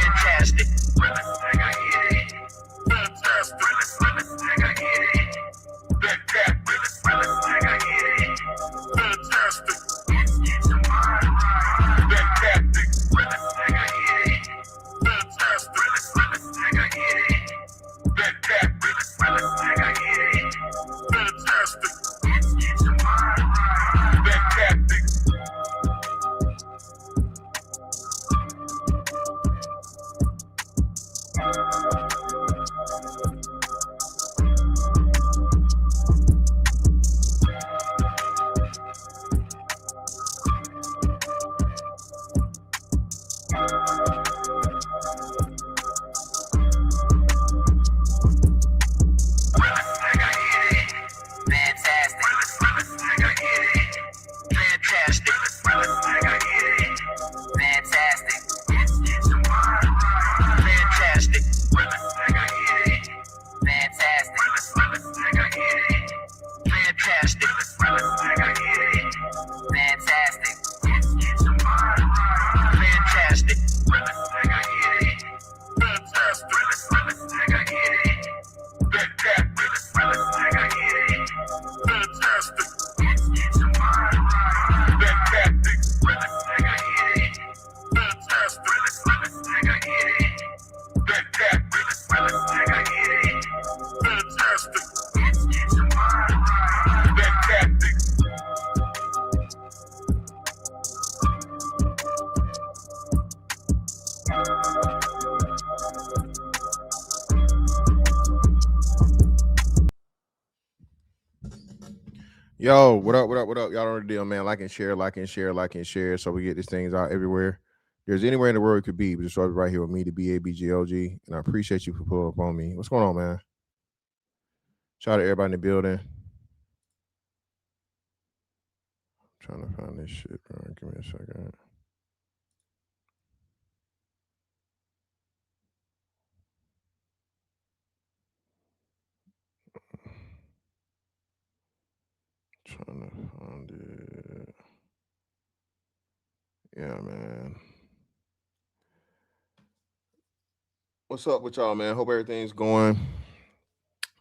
Fantastic. Yo, what up, what up, what up? Y'all know the deal, man. Like and share, like and share, like and share, so we get these things out everywhere. There's anywhere in the world it could be, but just right here with me, the BABGOG, and I appreciate you for pulling up on me. What's going on, man? Shout out to everybody in the building. I'm trying to find this shit, bro. Give me a second. Trying to find it. Yeah, man. What's up with y'all, man? Hope everything's going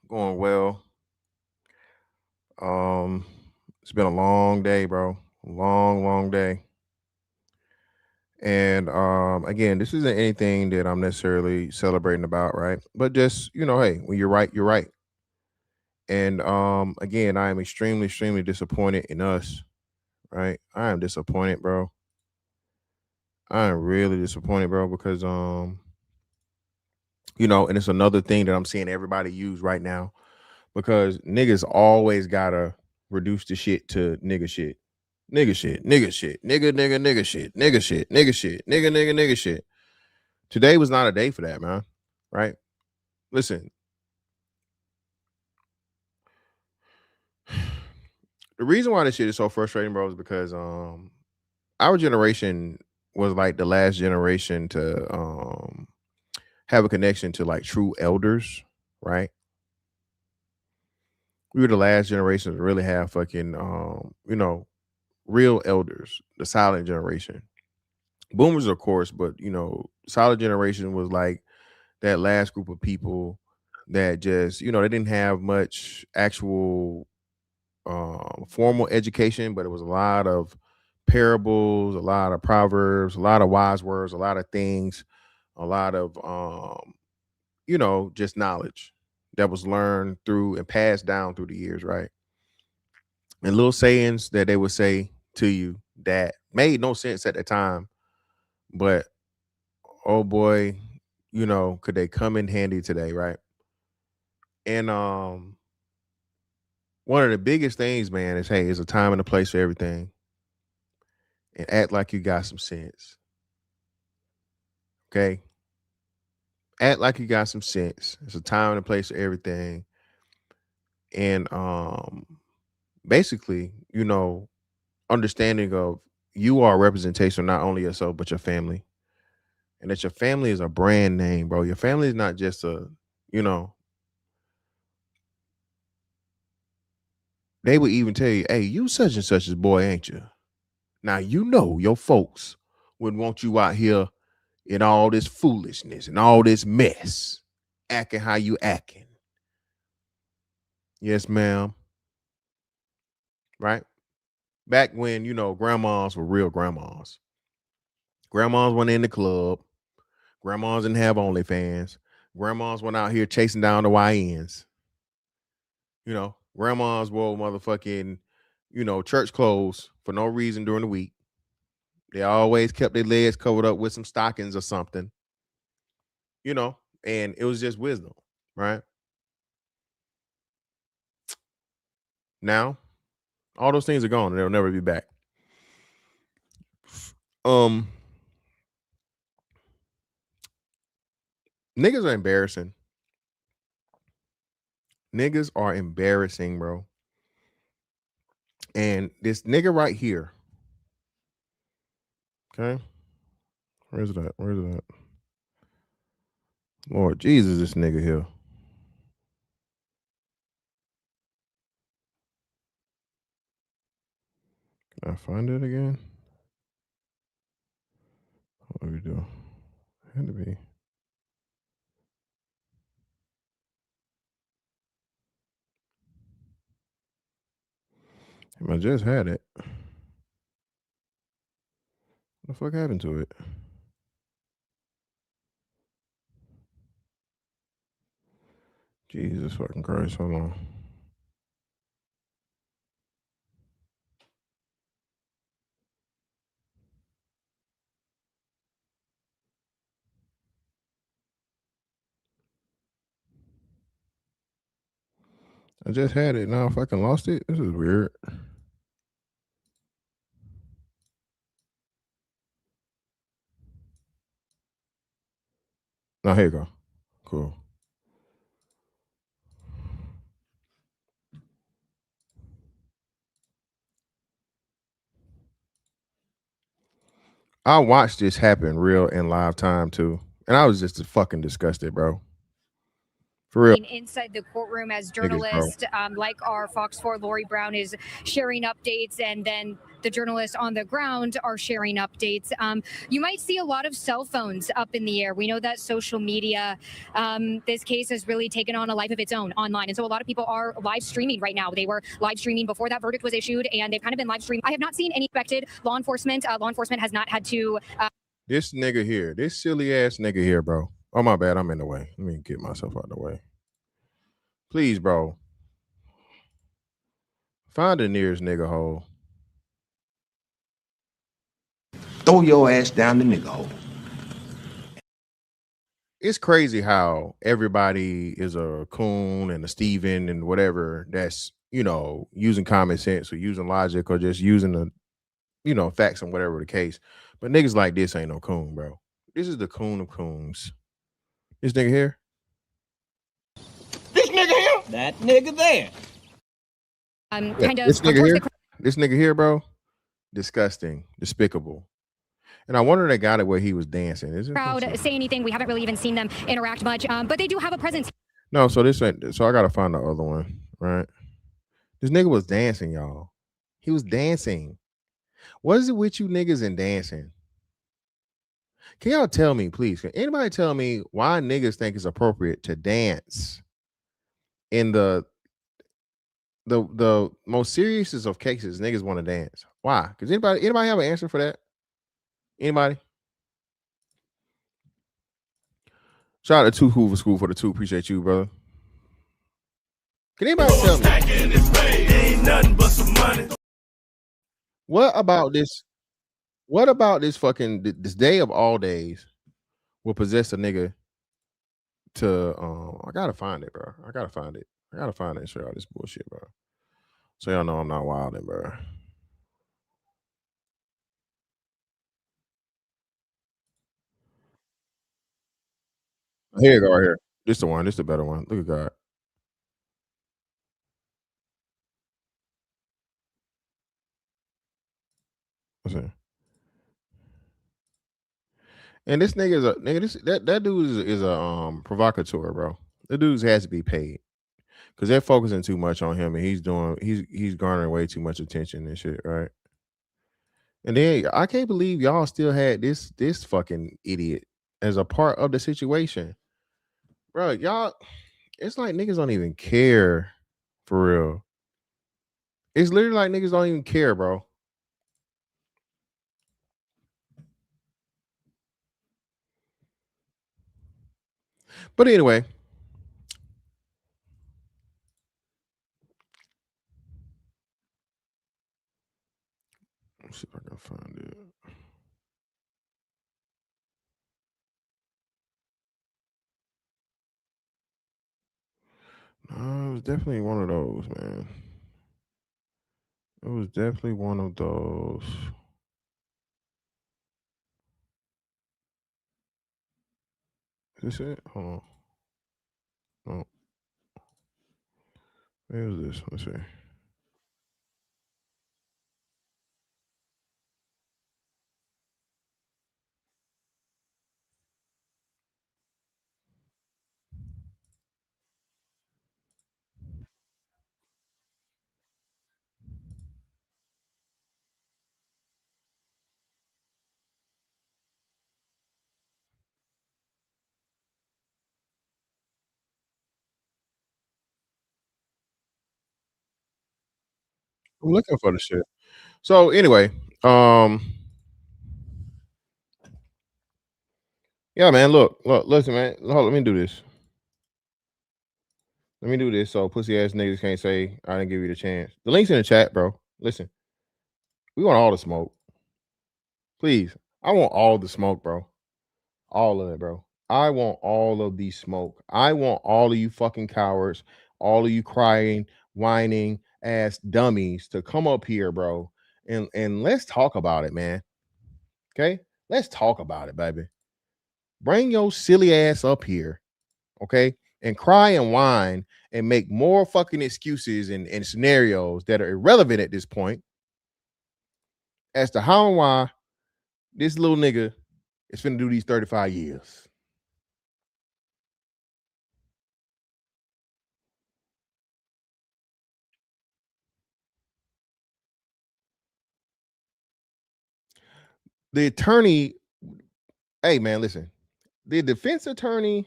well. It's been a long day, bro. Long day. And again, this isn't anything that I'm necessarily celebrating about, right? But just, hey, when you're right, you're right. And again, I am extremely disappointed in us, right? I am disappointed, bro. I am really disappointed, bro, because and it's another thing that I'm seeing everybody use right now, because niggas always gotta reduce the shit to nigga shit. Nigga shit, nigga shit, nigga shit, nigga shit, nigga shit, nigga shit. Today was not a day for that, man. Right? Listen. The reason why this shit is so frustrating, bro, is because our generation was like the last generation to have a connection to like true elders, right? We were the last generation to really have fucking real elders, the silent generation. Boomers, of course, but silent generation was like that last group of people that just, they didn't have much actual formal education, but it was a lot of parables, a lot of proverbs, a lot of wise words, a lot of things, a lot of just knowledge that was learned through and passed down through the years, right? And little sayings that they would say to you that made no sense at the time, but oh boy, could they come in handy today, right? And one of the biggest things, man, is hey, it's a time and a place for everything. And act like you got some sense. Okay? Act like you got some sense. It's a time and a place for everything. And basically, understanding of you are a representation of not only yourself, but your family. And that your family is a brand name, bro. Your family is not just they would even tell you, hey, you such and such's boy, ain't you? Now, your folks would want you out here in all this foolishness and all this mess, acting how you acting. Yes, ma'am. Right? Back when, grandmas were real grandmas. Grandmas went in the club. Grandmas didn't have OnlyFans. Grandmas went out here chasing down the YNs. Grandmas wore motherfucking, church clothes for no reason during the week. They always kept their legs covered up with some stockings or something, and it was just wisdom, right? Now, all those things are gone and they'll never be back. Niggas are embarrassing. Niggas are embarrassing, bro. And this nigga right here, okay? Where's it at? Lord Jesus, this nigga here. Can I find it again? What do we do? Had to be. I just had it. What the fuck happened to it? Jesus fucking Christ, hold on. I just had it. Now I fucking lost it. This is weird. Now here you go. Cool. I watched this happen real in live time too. And I was just fucking disgusted, bro. For real. Inside the courtroom as journalists like our Fox 4 Lori Brown is sharing updates, and then the journalists on the ground are sharing updates. You might see a lot of cell phones up in the air. We know that social media, this case has really taken on a life of its own online. And so a lot of people are live streaming right now. They were live streaming before that verdict was issued, and they've kind of been live streaming. I have not seen any affected law enforcement. Law enforcement has not had to. This nigga here, this silly ass nigga here, bro. Oh, my bad. I'm in the way. Let me get myself out of the way. Please, bro. Find the nearest nigga hole. Throw your ass down the nigga hole. It's crazy how everybody is a coon and a Steven and whatever that's, using common sense or using logic or just using the, facts and whatever the case. But niggas like this ain't no coon, bro. This is the coon of coons. This nigga here. This nigga here? That nigga there. This nigga here, bro. Disgusting, despicable. And I wonder that got it where he was dancing. Is it crowd say anything? We haven't really even seen them interact much, but they do have a presence. No, so this ain't. So I gotta find the other one, right? This nigga was dancing, y'all. He was dancing. What is it with you niggas and dancing? Can y'all tell me, please? Can anybody tell me why niggas think it's appropriate to dance in the most seriousest of cases? Niggas want to dance. Why? Because anybody have an answer for that? Anybody? Shout out to Hoover School for the 2. Appreciate you, brother. Can anybody tell me? What about this? What about this fucking this day of all days will possess a nigga to I gotta find it, bro. I gotta find it and show y'all this bullshit, bro. So y'all know I'm not wilding, bro. Here you go, right here. This the one. This the better one. Look at God. What's that? And this nigga is a nigga. That dude is a provocateur, bro. The dude has to be paid because they're focusing too much on him, and he's garnering way too much attention and shit, right? And then I can't believe y'all still had this fucking idiot as a part of the situation. Bro, y'all, it's like niggas don't even care for real. It's literally like niggas don't even care, bro. But anyway, let's see if I can find it. No, it was definitely one of those, man. It was definitely one of those. Is this it? Hold on. Oh. Where is this? Let's see. I'm looking for the shit. So anyway, yeah, man. Look, listen, man. Hold, let me do this. Let me do this so pussy ass niggas can't say I didn't give you the chance. The link's in the chat, bro. Listen, we want all the smoke. Please. I want all the smoke, bro. All of it, bro. I want all of the smoke. I want all of you fucking cowards, all of you crying, whining ass dummies to come up here, bro. And let's talk about it, man. Okay? Let's talk about it, baby. Bring your silly ass up here, okay? And cry and whine and make more fucking excuses and scenarios that are irrelevant at this point as to how and why this little nigga is finna do these 35 years. The attorney, hey man, listen. The defense attorney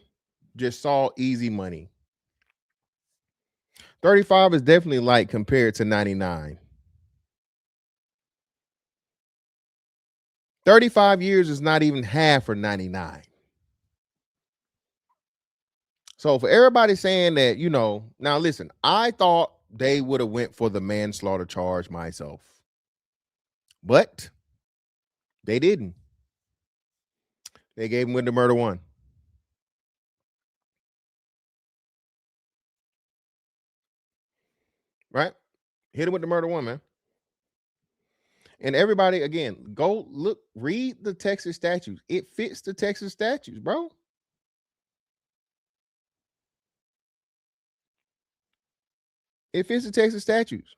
just saw easy money. 35 is definitely light compared to 99. 35 years is not even half for 99. So for everybody saying that, you know, now listen, I thought they would have went for the manslaughter charge myself. But they didn't. They gave him with the murder one. Right? Hit him with the murder one, man. And everybody, again, go look, read the Texas statutes. It fits the Texas statutes, bro. It fits the Texas statutes.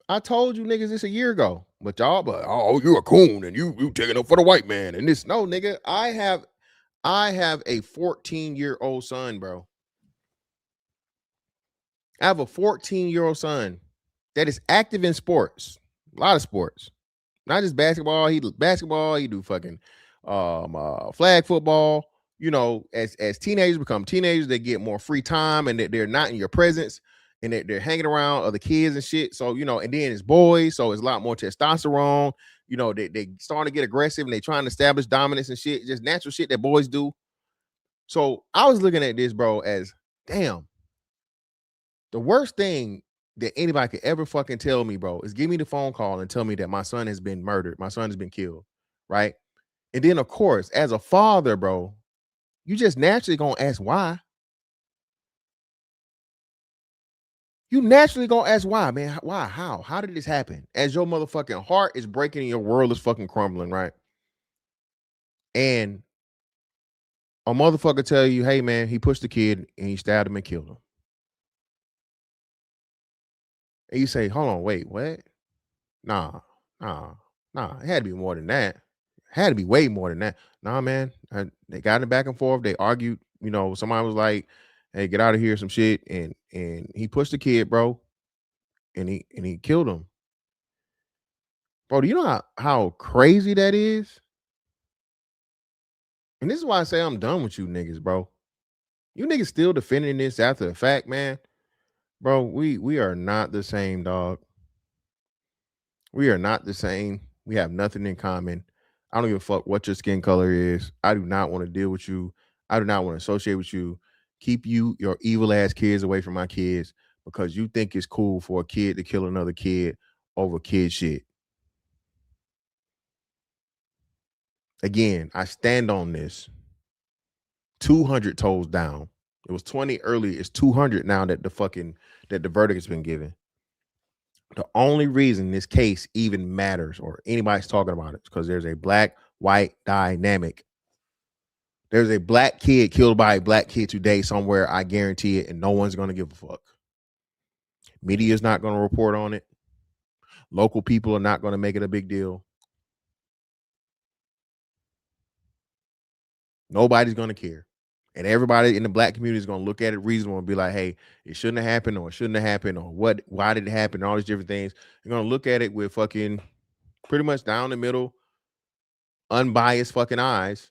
I told you niggas this a year ago, but y'all, oh, you a coon and you taking up for the white man and this. No, nigga, I have a 14-year-old son, bro. I have a 14-year-old son that is active in sports, a lot of sports, not just basketball. He do fucking flag football. You know, as teenagers become teenagers, they get more free time and they're not in your presence and they're hanging around other kids and shit. So, you know, and then it's boys, so it's a lot more testosterone. You know, they starting to get aggressive and they trying to establish dominance and shit, just natural shit that boys do. So I was looking at this, bro, as damn. The worst thing that anybody could ever fucking tell me, bro, is give me the phone call and tell me that my son has been murdered. My son has been killed, right? And then, of course, as a father, bro, you just naturally gonna ask why. You naturally gonna ask why, man. Why? How? How did this happen? As your motherfucking heart is breaking and your world is fucking crumbling, right? And a motherfucker tell you, hey, man, he pushed the kid and he stabbed him and killed him. And you say, hold on, wait, what? Nah. It had to be more than that. It had to be way more than that. Nah, man. They got it back and forth. They argued. You know, somebody was like, hey, get out of here, some shit. And he pushed the kid, bro. And he killed him. Bro, do you know how crazy that is? And this is why I say I'm done with you niggas, bro. You niggas still defending this after the fact, man. Bro, we are not the same, dog. We are not the same. We have nothing in common. I don't give a fuck what your skin color is. I do not want to deal with you. I do not want to associate with you. Keep your evil ass kids away from my kids because you think it's cool for a kid to kill another kid over kid shit. Again, I stand on this. 200 toes down. It was 20 earlier. It's 200 now that the verdict has been given. The only reason this case even matters or anybody's talking about it is because there's a black-white dynamic. There's a black kid killed by a black kid today somewhere, I guarantee it, and no one's going to give a fuck. Media's not going to report on it. Local people are not going to make it a big deal. Nobody's going to care. And everybody in the black community is going to look at it reasonable and be like, hey, it shouldn't have happened or it shouldn't have happened or why did it happen? All these different things. They're going to look at it with fucking pretty much down the middle, unbiased fucking eyes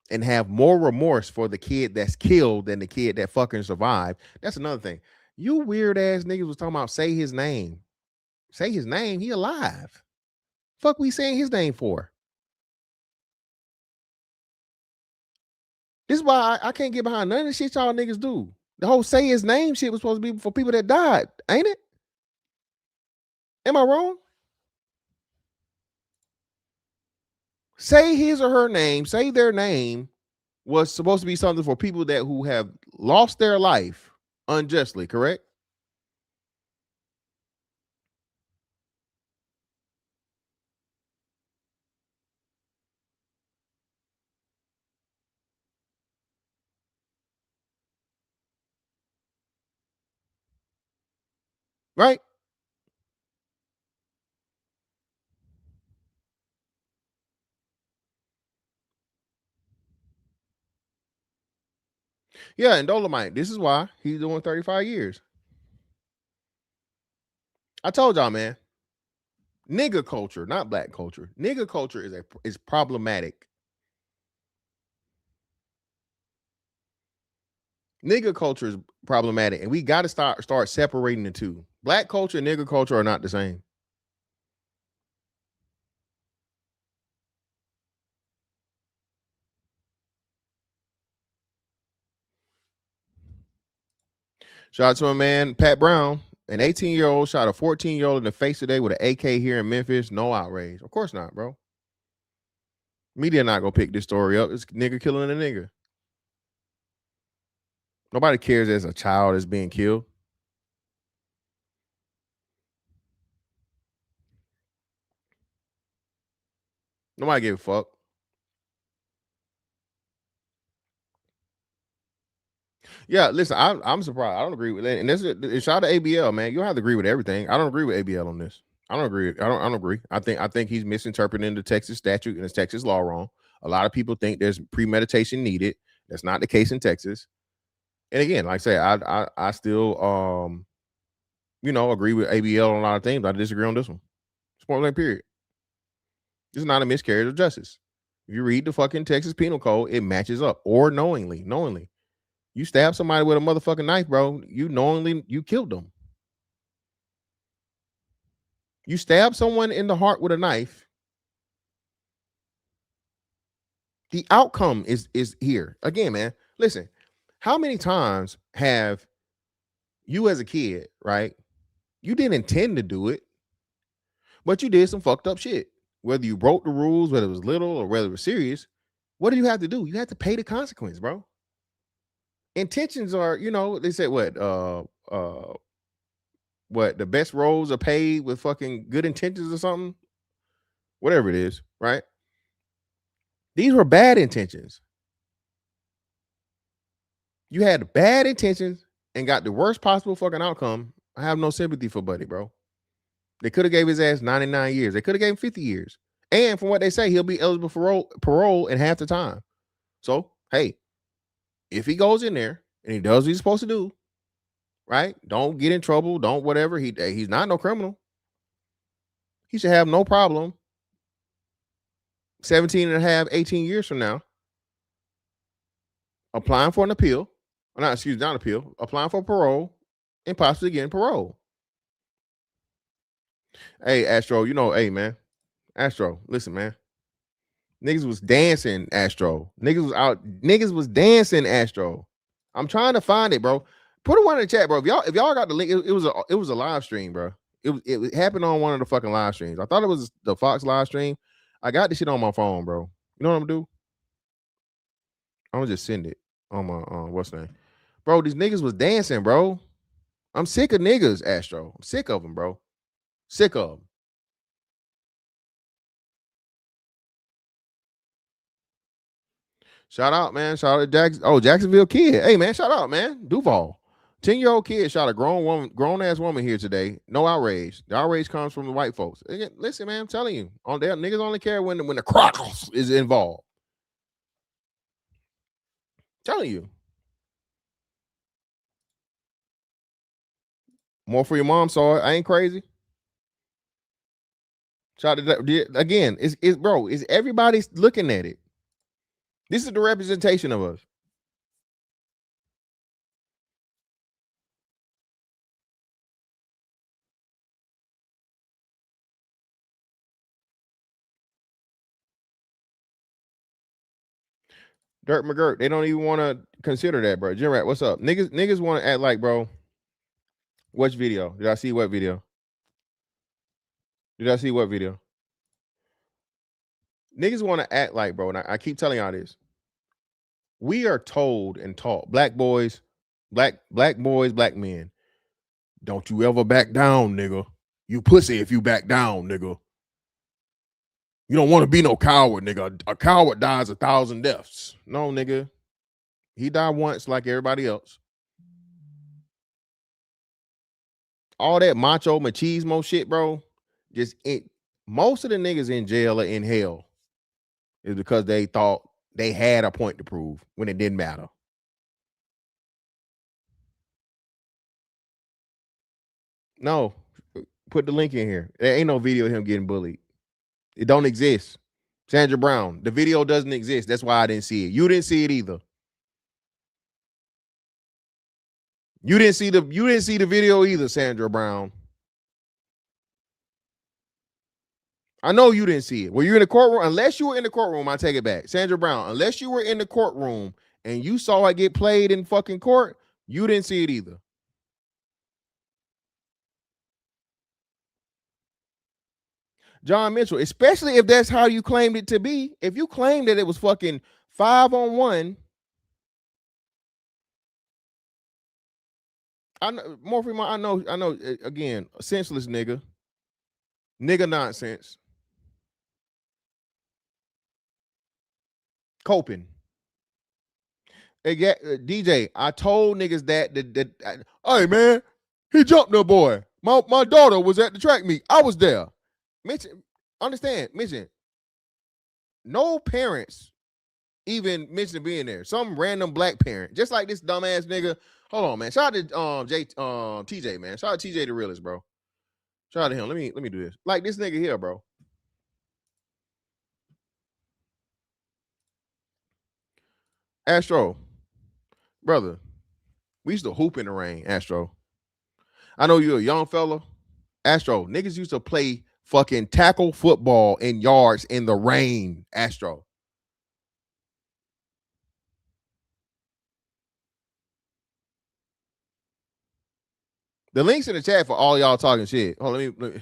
and have more remorse for the kid that's killed than the kid that fucking survived. That's another thing. You weird ass niggas was talking about say his name. Say his name. He alive. Fuck we saying his name for? This is why I can't get behind none of the shit y'all niggas do. The whole say his name shit was supposed to be for people that died, ain't it? Am I wrong? Say his or her name, say their name was supposed to be something for people who have lost their life unjustly, correct? Right? Yeah, and Dolomite. This is why he's doing 35 years. I told y'all, man. Nigga culture, not black culture. Nigga culture is problematic. Nigga culture is problematic, and we got to start separating the two. Black culture and nigga culture are not the same. Shout out to my man Pat Brown. An 18-year-old shot a 14-year-old in the face today with an AK here in Memphis. No outrage. Of course not, bro. Media not gonna pick this story up. It's nigga killing a nigga. Nobody cares as a child is being killed. Nobody give a fuck. Yeah, listen, I'm surprised. I don't agree with that. And it's shout out to ABL, man. You don't have to agree with everything. I don't agree with ABL on this. I don't agree. I don't agree. I think he's misinterpreting the Texas statute and the Texas law wrong. A lot of people think there's premeditation needed. That's not the case in Texas. And again, like I say, I still agree with ABL on a lot of things. But I disagree on this one. It's point blank period. This is not a miscarriage of justice. If you read the fucking Texas Penal Code, it matches up. Or knowingly. You stab somebody with a motherfucking knife, bro. You killed them. You stab someone in the heart with a knife. The outcome is here. Again, man, listen, how many times have you as a kid, right? You didn't intend to do it, but you did some fucked up shit. Whether you broke the rules, whether it was little or whether it was serious, what do you have to do? You have to pay the consequence, bro. Intentions are, they said what the best roles are paid with fucking good intentions or something, whatever it is, right? These were bad intentions. You had bad intentions and got the worst possible fucking outcome. I have no sympathy for Buddy, bro. They could have gave his ass 99 years. They could have gave him 50 years. And from what they say, he'll be eligible for parole in half the time. So, hey, if he goes in there and he does what he's supposed to do, right? Don't get in trouble. Don't whatever. He's not no criminal. He should have no problem 17 and a half, 18 years from now, applying for an appeal, not appeal, applying for parole and possibly getting parole. Hey, Astro, hey, man. Astro, listen, man. Niggas was dancing, Astro. Niggas was dancing, Astro. I'm trying to find it, bro. Put one in the chat, bro. If y'all got the link, it was a live stream, bro. It happened on one of the fucking live streams. I thought it was the Fox live stream. I got this shit on my phone, bro. You know what I'm gonna do? I'm gonna just send it on my what's the name? Bro, these niggas was dancing, bro. I'm sick of niggas, Astro. I'm sick of them, bro. Sick of them. Shout out, man. Shout out to Jacksonville kid. Hey, man, shout out, man. Duval. 10-year-old kid shot a grown-ass woman here today. No outrage. The outrage comes from the white folks. Again, listen, man, I'm telling you. Niggas only care when the crocus is involved. Telling you. More for your mom saw it. I ain't crazy. Shout out to that. Again, it's everybody's looking at it. This is the representation of us. Dirt McGirt, they don't even want to consider that, bro. Jim Rat, what's up? Niggas want to act like, bro. Which video? Did I see what video? Did I see what video? Niggas want to act like, bro, and I keep telling y'all this. We are told and taught, black boys, black men, don't you ever back down, nigga. You pussy if you back down, nigga. You don't want to be no coward, nigga. A coward dies 1,000 deaths. No, nigga. He died once like everybody else. All that macho machismo shit, bro. Most of the niggas in jail or in hell is because they thought they had a point to prove when it didn't matter. No, put the link in here. There ain't no video of him getting bullied. It don't exist. Sandra Brown, the video doesn't exist. That's why I didn't see it. You didn't see it either. You didn't see the video either, Sandra Brown. I know you didn't see it. Were you in the courtroom? Unless you were in the courtroom, I take it back. Sandra Brown, unless you were in the courtroom and you saw it get played in fucking court, you didn't see it either. John Mitchell, especially if that's how you claimed it to be. If you claimed that it was fucking 5-on-1, I know, again, senseless nigga nonsense. Coping. DJ, I told niggas that hey man, he jumped the boy. My daughter was at the track meet. I was there. Mention, no parents even mentioned being there. Some random black parent, just like this dumbass nigga. Hold on, man. Shout out to TJ, man. Shout out to TJ the realest, bro. Shout out to him. Let me do this. Like this nigga here, bro. Astro, brother, we used to hoop in the rain, Astro. I know you're a young fella. Astro, niggas used to play fucking tackle football in yards in the rain, Astro. The links in the chat for all y'all talking shit. Hold on, let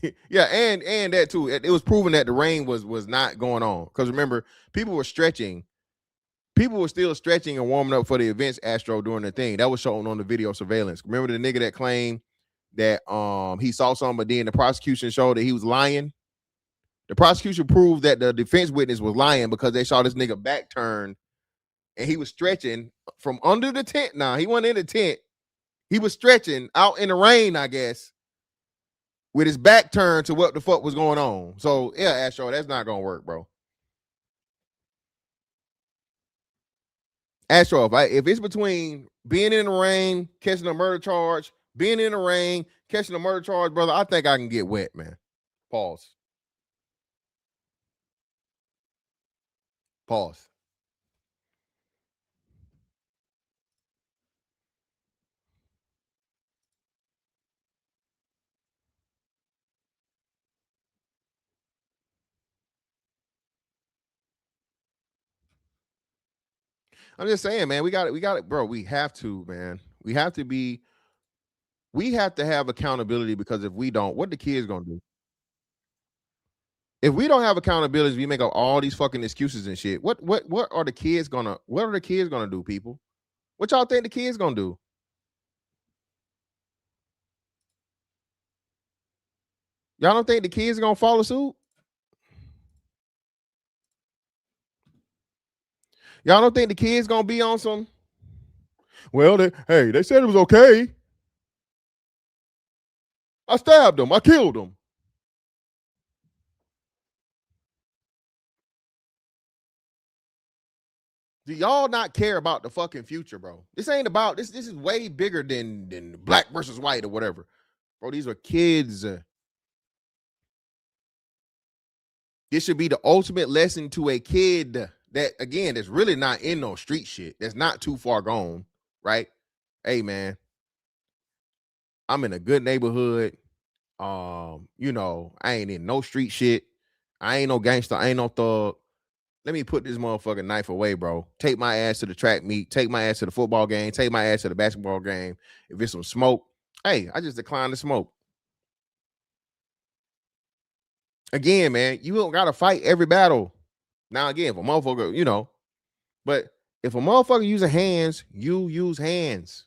me yeah, and that too. It was proven that the rain was not going on. Because remember, people were stretching. People were still stretching and warming up for the events, Astro, during the thing. That was shown on the video surveillance. Remember the nigga that claimed that he saw something, but then the prosecution showed that he was lying? The prosecution proved that the defense witness was lying because they saw this nigga back turned and he was stretching from under the tent. Now, he wasn't in the tent. He was stretching out in the rain, I guess, with his back turned to what the fuck was going on. So, yeah, Astro, that's not going to work, bro. Astro, if it's between being in the rain, catching a murder charge, being in the rain, catching a murder charge, brother, I think I can get wet, man. Pause. Pause. I'm just saying, man, we got it, bro. We have to, man. We have to have accountability, because if we don't, what the kids gonna do? If we don't have accountability, we make up all these fucking excuses and shit. What are the kids gonna do, people? What y'all think the kids gonna do? Y'all don't think the kids are gonna follow suit? Y'all don't think the kids gonna be on some? Well, they said it was okay. I stabbed them. I killed them. Do y'all not care about the fucking future, bro? This ain't about this. This is way bigger than black versus white or whatever, bro. These are kids. This should be the ultimate lesson to a kid that, again, that's really not in no street shit. That's not too far gone, right? Hey, man, I'm in a good neighborhood. You know, I ain't in no street shit. I ain't no gangster. I ain't no thug. Let me put this motherfucking knife away, bro. Take my ass to the track meet. Take my ass to the football game. Take my ass to the basketball game. If it's some smoke, hey, I just decline the smoke. Again, man, you don't gotta fight every battle. Now, again, if a motherfucker, you know, but if a motherfucker using hands, you use hands.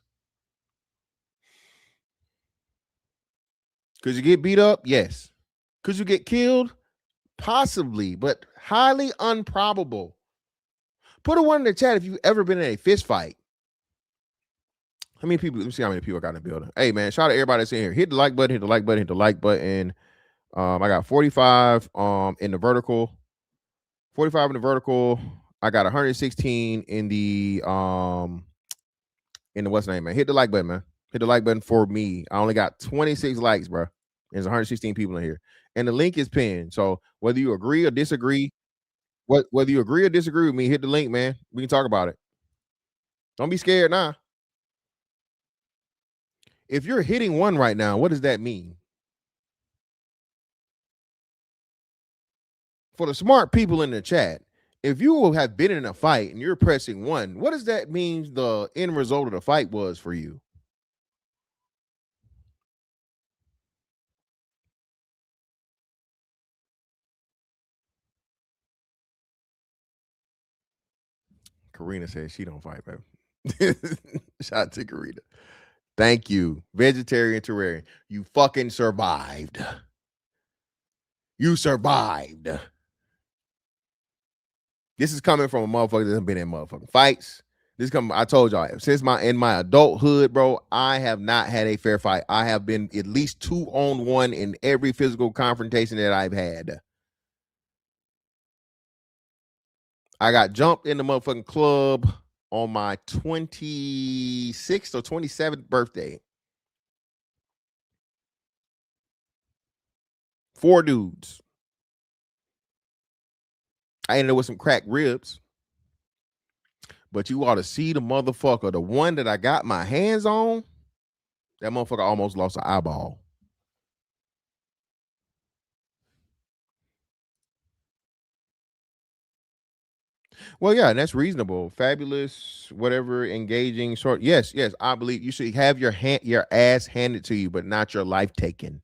Could you get beat up? Yes. Could you get killed? Possibly, but highly improbable. Put a one in the chat if you've ever been in a fist fight. How many people? Let me see how many people got in the building. Hey, man, shout out to everybody that's in here. Hit the like button, hit the like button, hit the like button. I got 45 in the vertical. 45 in the vertical. I got 116 in the what's name, man. Hit the like button, man. Hit the like button for me. I only got 26 likes, bro. There's 116 people in here. And the link is pinned. So whether you agree or disagree, whether you agree or disagree with me, hit the link, man. We can talk about it. Don't be scared now. If you're hitting one right now, what does that mean? For the smart people in the chat, if you have been in a fight and you're pressing one, what does that mean the end result of the fight was for you? Karina says she don't fight, baby. Shout out to Karina. Thank you. Vegetarian terrarian. You fucking survived. You survived. This is coming from a motherfucker that's been in motherfucking fights. This coming, I told y'all, since in my adulthood, bro, I have not had a fair fight. I have been at least 2-on-1 in every physical confrontation that I've had. I got jumped in the motherfucking club on my 26th or 27th birthday. 4 dudes. I ended up with some cracked ribs. But you ought to see the motherfucker. The one that I got my hands on, that motherfucker almost lost an eyeball. Well, yeah, and that's reasonable. Fabulous, whatever, engaging, short. Yes, I believe you should have your ass handed to you, but not your life taken.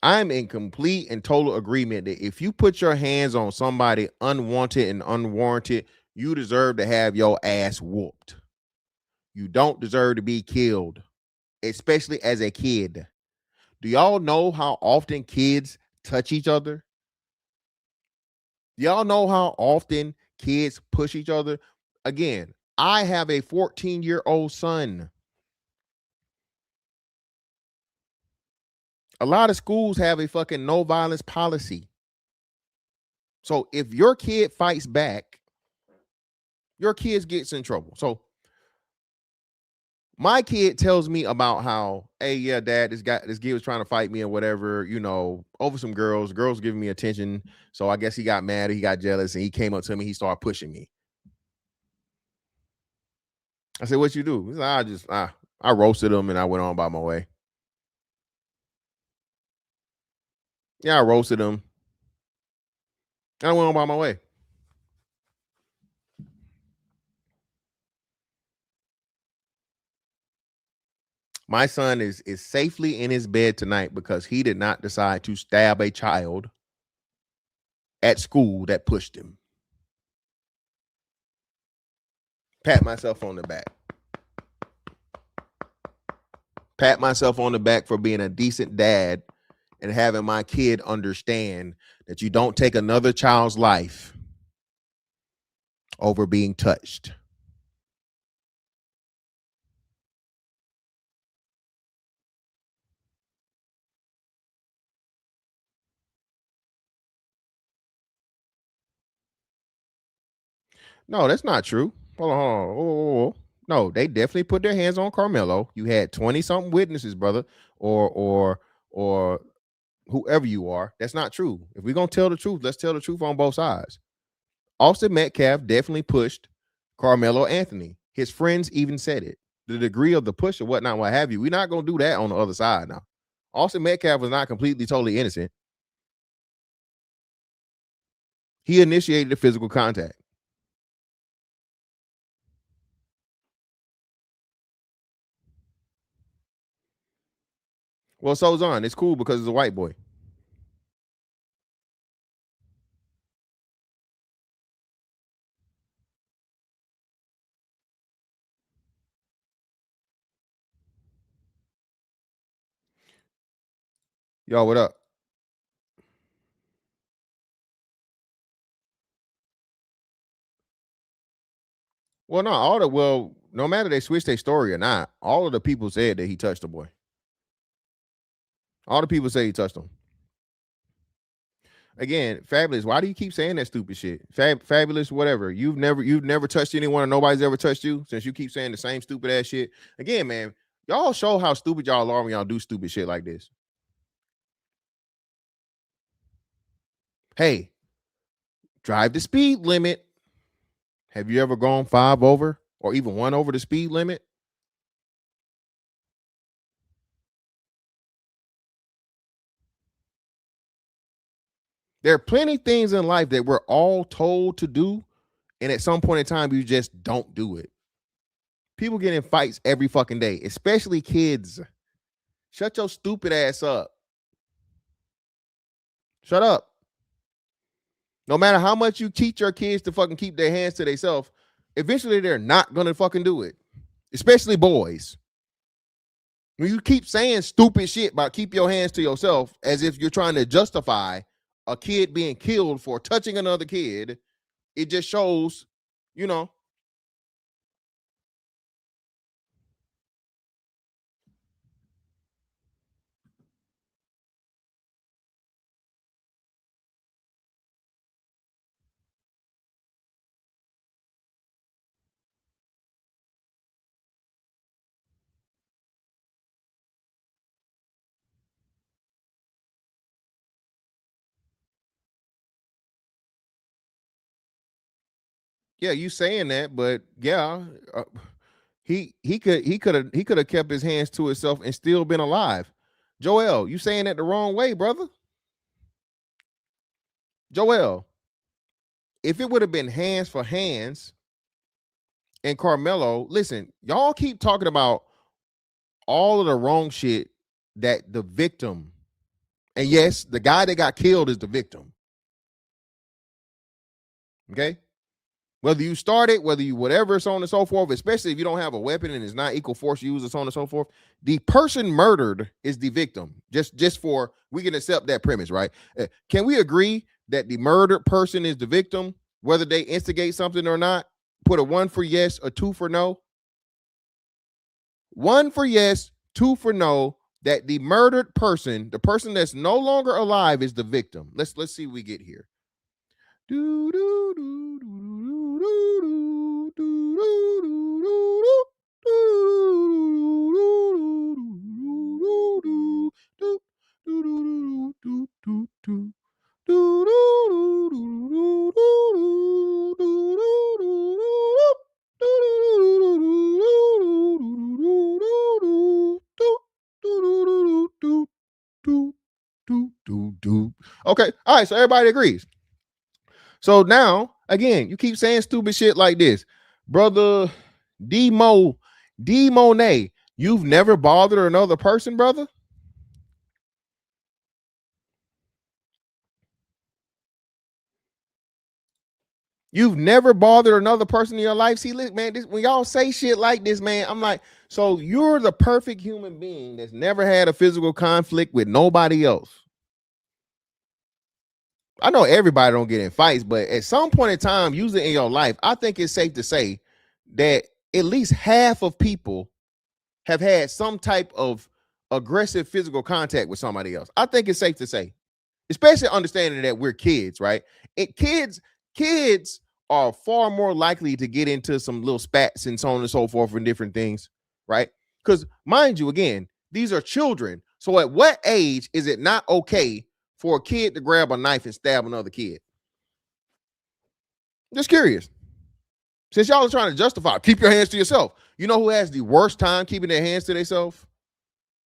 I'm in complete and total agreement that if you put your hands on somebody unwanted and unwarranted, you deserve to have your ass whooped. You don't deserve to be killed, especially as a kid. Do y'all know how often kids touch each other? Y'all know how often kids push each other? Again, I have a 14-year-old son. A lot of schools have a fucking no violence policy. So if your kid fights back, your kid gets in trouble. So My kid tells me about how, hey, yeah, dad, this kid was trying to fight me or whatever, over some girls. Girls giving me attention. So I guess he got mad or he got jealous and he came up to me. He started pushing me. I said, what you do? He said, I roasted him and I went on by my way. Yeah, I roasted him. And I went on by my way. My son is safely in his bed tonight because he did not decide to stab a child at school that pushed him. Pat myself on the back. Pat myself on the back for being a decent dad and having my kid understand that you don't take another child's life over being touched. No, that's not true. Hold on. Oh. No, they definitely put their hands on Karmelo. You had 20-something witnesses, brother, or whoever you are. That's not true. If we're going to tell the truth, let's tell the truth on both sides. Austin Metcalf definitely pushed Karmelo Anthony. His friends even said it. The degree of the push or whatnot, what have you. We're not going to do that on the other side now. Austin Metcalf was not completely, totally innocent. He initiated the physical contact. Well, so's on. It's cool because it's a white boy. Yo, what up? Well, no matter they switched their story or not, all of the people said that he touched the boy. All the people say he touched him. Again, Fabulous, why do you keep saying that stupid shit? Fabulous, whatever. You've never touched anyone, or nobody's ever touched you since you keep saying the same stupid ass shit. Again, man, y'all show how stupid y'all are when y'all do stupid shit like this. Hey, drive the speed limit. Have you ever gone 5 over or even 1 over the speed limit? There are plenty of things in life that we're all told to do, and at some point in time, you just don't do it. People get in fights every fucking day, especially kids. Shut your stupid ass up. Shut up. No matter how much you teach your kids to fucking keep their hands to themselves, eventually they're not gonna fucking do it. Especially boys. When you keep saying stupid shit about keep your hands to yourself as if you're trying to justify a kid being killed for touching another kid, it just shows, yeah, you saying that, but yeah, he could have kept his hands to himself and still been alive. Joel, you saying that the wrong way, brother. Joel, if it would have been hands for hands and Karmelo, listen, y'all keep talking about all of the wrong shit that the victim, and yes, the guy that got killed is the victim. Okay? Whether you start it, whether you whatever, so on and so forth, especially if you don't have a weapon and it's not equal force use, and so on and so forth, the person murdered is the victim. Just for we can accept that premise, right? Can we agree that the murdered person is the victim, whether they instigate something or not? Put a 1 for yes, a 2 for no. 1 for yes, 2 for no. That the murdered person, the person that's no longer alive, is the victim. Let's see what we get here. Okay, all right, so everybody agrees. So now, again, you keep saying stupid shit like this. Brother D Monet, you've never bothered another person, brother? You've never bothered another person in your life? See, look, man, when y'all say shit like this, man, I'm like, so you're the perfect human being that's never had a physical conflict with nobody else. I know everybody don't get in fights, but at some point in time, usually in your life, I think it's safe to say that at least half of people have had some type of aggressive physical contact with somebody else. I think it's safe to say, especially understanding that we're kids, right? Kids are far more likely to get into some little spats and so on and so forth and different things, right? Because mind you, again, these are children. So at what age is it not okay for a kid to grab a knife and stab another kid? Just curious. Since y'all are trying to justify, keep your hands to yourself. You know who has the worst time keeping their hands to themselves?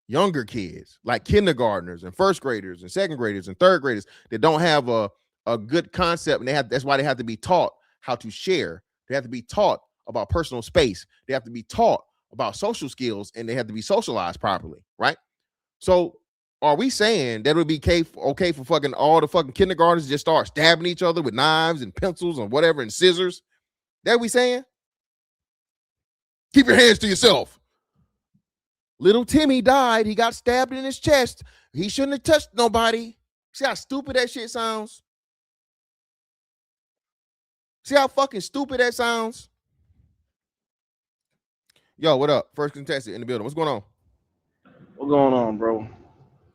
Younger kids, like kindergartners and first graders and second graders and third graders that don't have a good concept, and that's why they have to be taught how to share. They have to be taught about personal space. They have to be taught about social skills, and they have to be socialized properly, right? So are we saying that it would be okay for fucking all the fucking kindergartners to just start stabbing each other with knives and pencils and whatever and scissors? That we saying? Keep your hands to yourself. Little Timmy died. He got stabbed in his chest. He shouldn't have touched nobody. See how stupid that shit sounds? See how fucking stupid that sounds? Yo, what up? First contestant in the building. What's going on? What's going on, bro?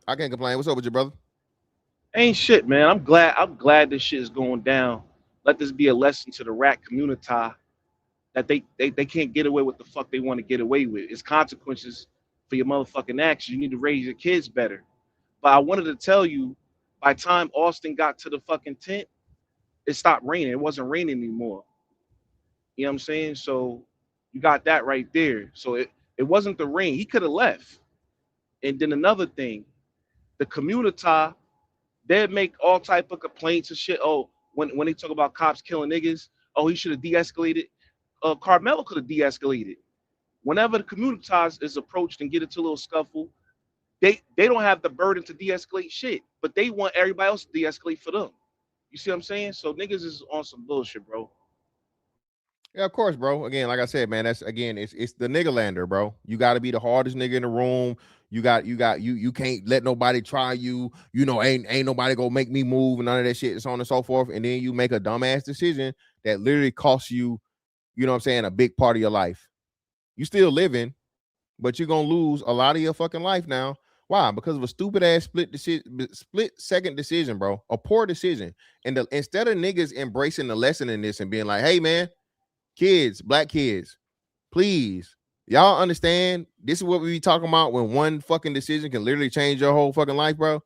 I can't complain. What's up with you, brother? Ain't shit, man. I'm glad this shit is going down. Let this be a lesson to the rat community that they can't get away with the fuck they want to get away with. It's consequences for your motherfucking actions. You need to raise your kids better. But I wanted to tell you, by the time Austin got to the fucking tent, it stopped raining. It wasn't raining anymore. You know what I'm saying? So you got that right there. So it wasn't the rain. He could have left. And then another thing, the community, they make all type of complaints and shit. Oh, when they talk about cops killing niggas, oh, he should have de-escalated. Karmelo could have de-escalated. Whenever the community is approached and get into a little scuffle, they don't have the burden to de-escalate shit, but they want everybody else to de-escalate for them. You see what I'm saying? So niggas is on some bullshit, bro. Yeah, of course, bro. Again, like I said, man, that's again, it's the nigga lander, bro. You got to be the hardest nigga in the room. You can't let nobody try you. You know, ain't nobody gonna make me move and none of that shit and so on and so forth. And then you make a dumbass decision that literally costs you, you know what I'm saying, a big part of your life. You still living, but you're gonna lose a lot of your fucking life now. Why? Because of a stupid ass split second decision, bro. A poor decision. And instead of niggas embracing the lesson in this and being like, hey man, kids, black kids, please, y'all understand this is what we be talking about when one fucking decision can literally change your whole fucking life, bro.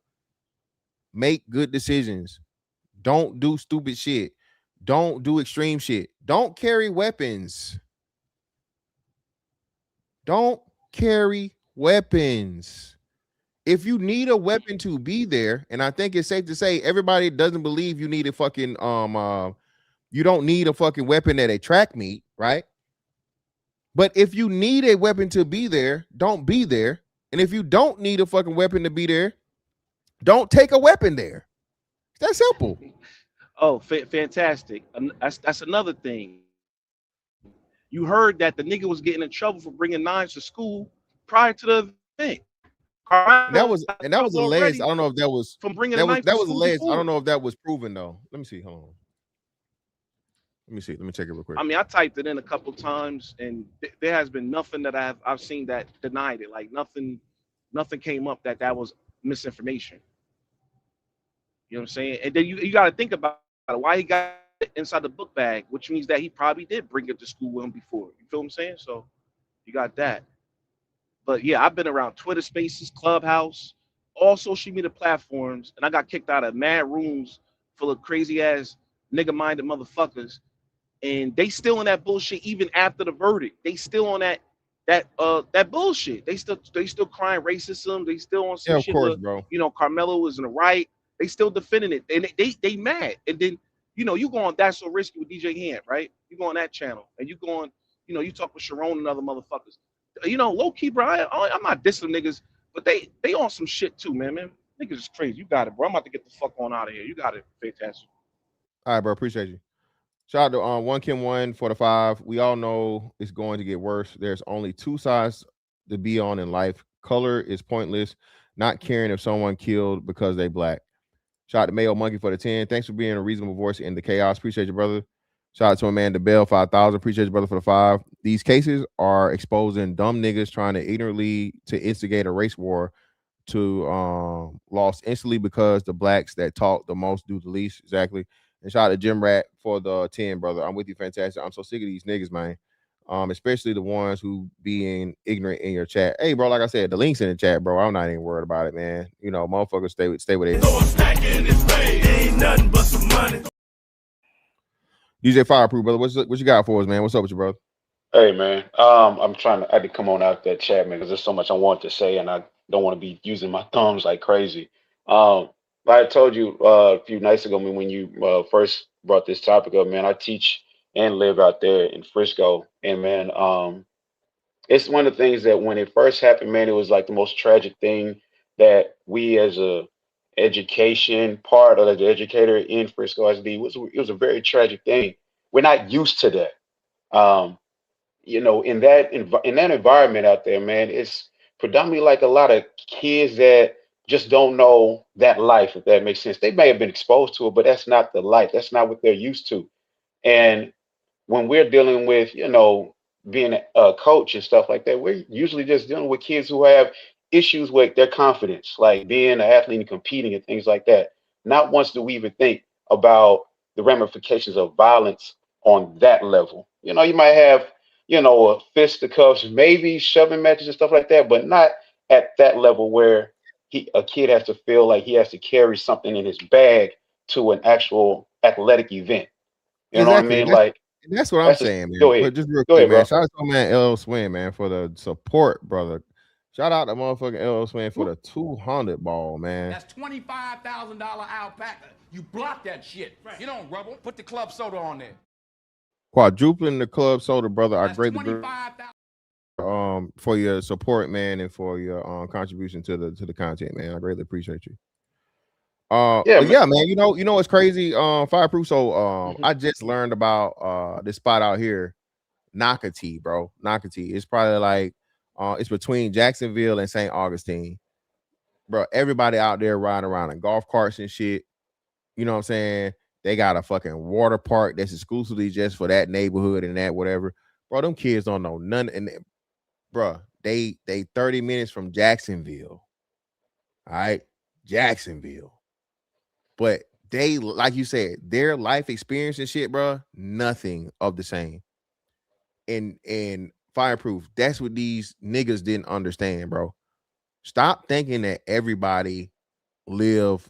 Make good decisions. Don't do stupid shit. Don't do extreme shit. Don't carry weapons. Don't carry weapons. If you need a weapon to be there, and I think it's safe to say everybody doesn't believe you need a fucking you don't need a fucking weapon at a track meet, right? But if you need a weapon to be there, don't be there. And if you don't need a fucking weapon to be there, don't take a weapon there. It's that simple. Oh, fantastic. That's another thing. You heard that the nigga was getting in trouble for bringing knives to school prior to the event. And that was alleged. I don't know if that was from bringing a knife to school alleged. before. I don't know if that was proven though. Let me see. Hold on. Let me see. Let me check it real quick. I mean, I typed it in a couple times, and there has been nothing that I've seen that denied it. Like nothing came up that was misinformation. You know what I'm saying? And then you got to think about it, why he got it inside the book bag, which means that he probably did bring it to school with him before. You feel what I'm saying? So you got that. But yeah, I've been around Twitter Spaces, Clubhouse, all social media platforms, and I got kicked out of mad rooms full of crazy ass nigga-minded motherfuckers, and they still in that bullshit even after the verdict. They still on that bullshit. They still crying racism. They still on Yeah, some of shit course, where, bro. you know, Carmelo was in the right. They still defending it, and they mad. And then, you know, you go on That's So Risky with DJ Hand, right? You go on that channel, and you go on, you know, you talk with Sharon and other motherfuckers. You know, low key, bro. I'm not dissing niggas, but they on some shit too, man. Niggas is crazy. You got it, bro. I'm about to get the fuck on out of here. You got it, fantastic. All right, bro. Appreciate you. Shout out to One Kim One for the 5. We all know it's going to get worse. There's only 2 sides to be on in life. Color is pointless. Not caring if someone killed because they black. Shout out to Mayo Monkey for the 10. Thanks for being a reasonable voice in the chaos. Appreciate you, brother. Shout out to Amanda Bell 5,000. Appreciate you, brother, for the 5. These cases are exposing dumb niggas trying to ignorantly to instigate a race war to lost instantly because the blacks that talk the most do the least. Exactly. And shout out to Jim Rat for the 10, brother. I'm with you, fantastic. I'm so sick of these niggas, man. Especially the ones who being ignorant in your chat. Hey, bro, like I said, the link's in the chat, bro. I'm not even worried about it, man. You know, motherfuckers stay with it. So I'm stacking this pay, ain't nothing but some money. DJ Fireproof, brother. What you got for us, man? What's up with you, brother? Hey man, I had to come on out that chat, man, because there's so much I want to say, and I don't want to be using my thumbs like crazy. Like I told you a few nights ago, man, when you first brought this topic up, man, I teach and live out there in Frisco, and man, it's one of the things that when it first happened, man, it was like the most tragic thing that we as a education part or the educator in Frisco SD it was a very tragic thing. We're not used to that. You know, in that environment out there, man, it's predominantly like a lot of kids that just don't know that life, if that makes sense. They may have been exposed to it, but that's not the life. That's not what they're used to. And when we're dealing with, you know, being a coach and stuff like that, we're usually just dealing with kids who have issues with their confidence, like being an athlete and competing and things like that. Not once do we even think about the ramifications of violence on that level. You know, you might have, you know, a fisticuffs, maybe shoving matches and stuff like that, but not at that level where a kid has to feel like he has to carry something in his bag to an actual athletic event. You know what I Exactly. mean? Like, That's what I'm that's just, saying, man. go ahead. But just real Go quick, ahead, man. bro. Shout out to my man LL Swin, man, for the support, brother. Shout out to motherfucking LL Swin for the 200 ball, man. That's $25,000 alpaca. You block that shit. Right. You don't rubble. Put the club soda on there. Quadrupling the club soda, brother. That's I greatly for your support, man, and for your contribution to the content, man. I greatly appreciate you. Yeah, but yeah, man, you know what's crazy, Fireproof. So Mhm. I just learned about this spot out here, Nocatee, bro. Nocatee. It's probably like it's between Jacksonville and St. Augustine. Bro, everybody out there riding around in golf carts and shit. You know what I'm saying? They got a fucking water park that's exclusively just for that neighborhood and that whatever. Bro, them kids don't know none. And bro, they 30 minutes from Jacksonville. All right, Jacksonville. But they, like you said, their life experience and shit, bro, nothing of the same. And Fireproof, that's what these niggas didn't understand, bro. Stop thinking that everybody live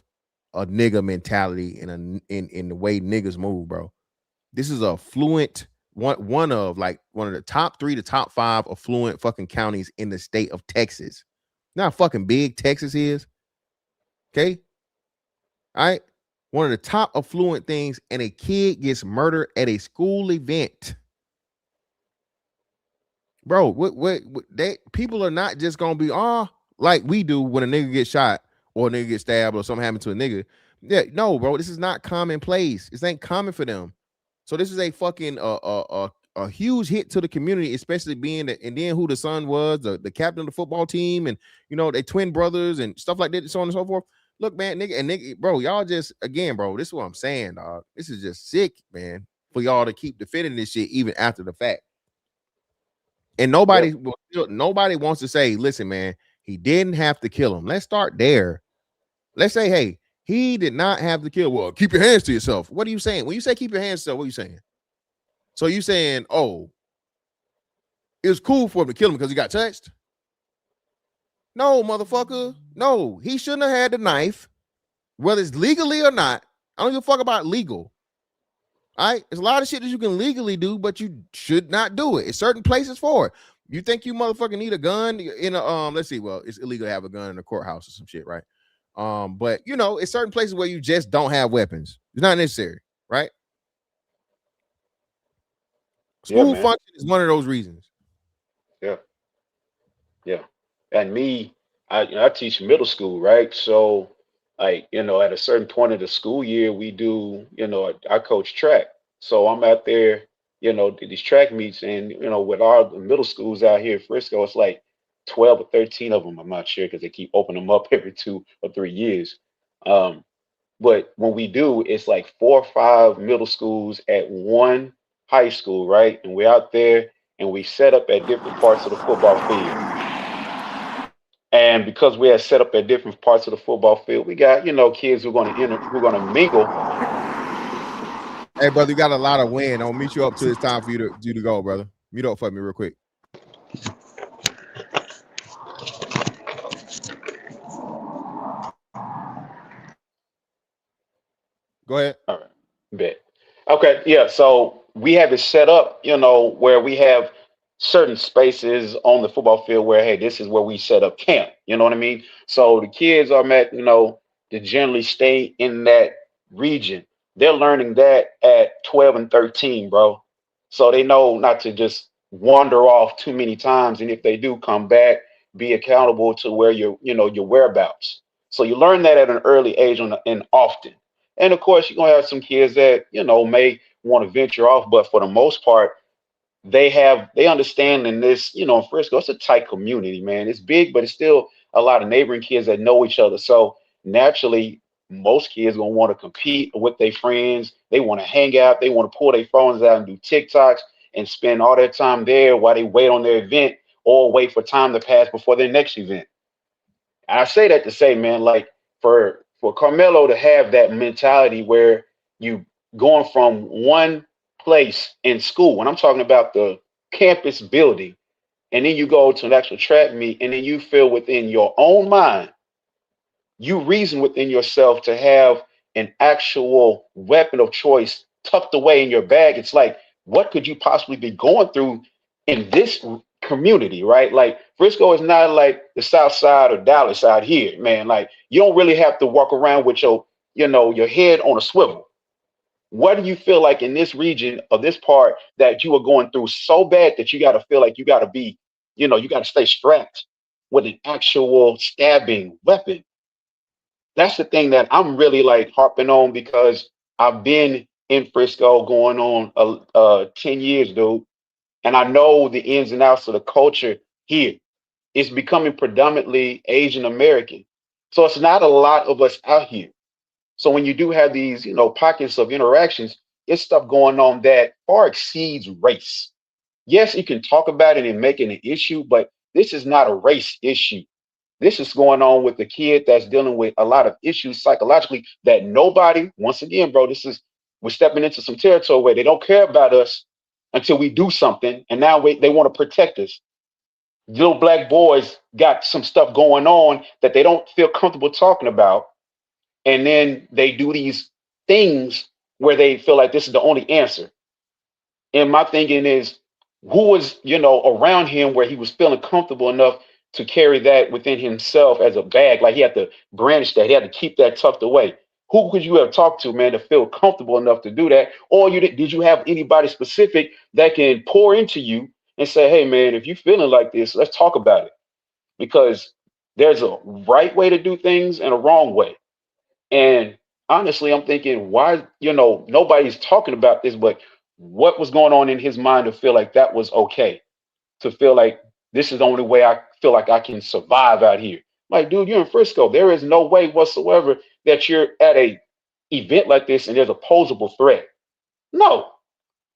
a nigga mentality in the way niggas move, bro. This is a fluent one of the top 3 to top 5 affluent fucking counties in the state of Texas. You know how fucking big Texas is? Okay. All right. One of the top affluent things, and a kid gets murdered at a school event. Bro, what they people are not just gonna be like we do when a nigga gets shot or a nigga gets stabbed or something happened to a nigga. Yeah, no, bro, this is not commonplace. This ain't common for them. So this is a fucking a huge hit to the community, especially being and then who the son was, the captain of the football team, and you know, they twin brothers and stuff like that, so on and so forth. Look, man, nigga, bro, y'all just again, bro, this is what I'm saying, dog. This is just sick, man, for y'all to keep defending this shit even after the fact. And nobody wants to say, listen, man, he didn't have to kill him. Let's start there. Let's say, hey, he did not have to kill. Well, keep your hands to yourself. What are you saying? When you say keep your hands to yourself, what are you saying? So you saying, oh, it was cool for him to kill him because he got touched? No, motherfucker. No, he shouldn't have had the knife, whether it's legally or not. I don't give a fuck about legal. All right, there's a lot of shit that you can legally do, but you should not do it. It's certain places for it. You think you motherfucking need a gun in a let's see, well, it's illegal to have a gun in a courthouse or some shit, right? But you know, it's certain places where you just don't have weapons. It's not necessary, right? School function is one of those reasons. Yeah. And me, I teach middle school, right? So, like, you know, at a certain point of the school year, we do, you know, I coach track. So I'm out there, you know, these track meets, and you know, with all the middle schools out here in Frisco, it's like 12 or 13 of them. I'm not sure because they keep opening them up every 2 or 3 years. But when we do, it's like 4 or 5 middle schools at one high school, right? And we're out there and we set up at different parts of the football field. And because we are set up at different parts of the football field, we got, you know, kids who are going to mingle. Hey, brother, you got a lot of wind. I'll meet you up till it's time for you to go, brother. Mute up for me real quick. Go ahead. All right. Bet. Okay. Yeah. So we have it set up, you know, where we have certain spaces on the football field where, hey, this is where we set up camp. You know what I mean? So the kids are met, you know, to generally stay in that region. They're learning that at 12 and 13, bro. So they know not to just wander off too many times. And if they do come back, be accountable to where your whereabouts. So you learn that at an early age and often. And of course, you're gonna have some kids that, you know, may want to venture off, but for the most part, they understand in this, you know, in Frisco, it's a tight community, man. It's big, but it's still a lot of neighboring kids that know each other. So naturally, most kids gonna want to compete with their friends. They want to hang out. They want to pull their phones out and do TikToks and spend all their time there while they wait on their event or wait for time to pass before their next event. And I say that to say, man, like for Karmelo to have that mentality where you going from one place in school, and I'm talking about the campus building, and then you go to an actual track meet, and then you feel within your own mind, you reason within yourself to have an actual weapon of choice tucked away in your bag. It's like, what could you possibly be going through in this community, right? Like Frisco is not like the South Side or Dallas out here, man. Like you don't really have to walk around with your head on a swivel. What do you feel like in this region of this part that you are going through so bad that you got to feel like you got to be, you got to stay strapped with an actual stabbing weapon? That's the thing that I'm really like harping on because I've been in Frisco going on 10 years, dude. And I know the ins and outs of the culture here. It's becoming predominantly Asian American. So it's not a lot of us out here. So when you do have these, pockets of interactions, it's stuff going on that far exceeds race. Yes, you can talk about it and make it an issue, but this is not a race issue. This is going on with the kid that's dealing with a lot of issues psychologically that nobody, once again, bro, we're stepping into some territory where they don't care about us until we do something. And now they want to protect us. Little black boys got some stuff going on that they don't feel comfortable talking about. And then they do these things where they feel like this is the only answer. And my thinking is, who was, around him where he was feeling comfortable enough to carry that within himself as a bag? Like he had to brandish that. He had to keep that tucked away. Who could you have talked to, man, to feel comfortable enough to do that? Or did you have anybody specific that can pour into you and say, hey, man, if you're feeling like this, let's talk about it? Because there's a right way to do things and a wrong way. And honestly, I'm thinking, why, nobody's talking about this, but what was going on in his mind to feel like that was okay? To feel like this is the only way I feel like I can survive out here. Like, dude, you're in Frisco. There is no way whatsoever that you're at a event like this and there's a posable threat. No,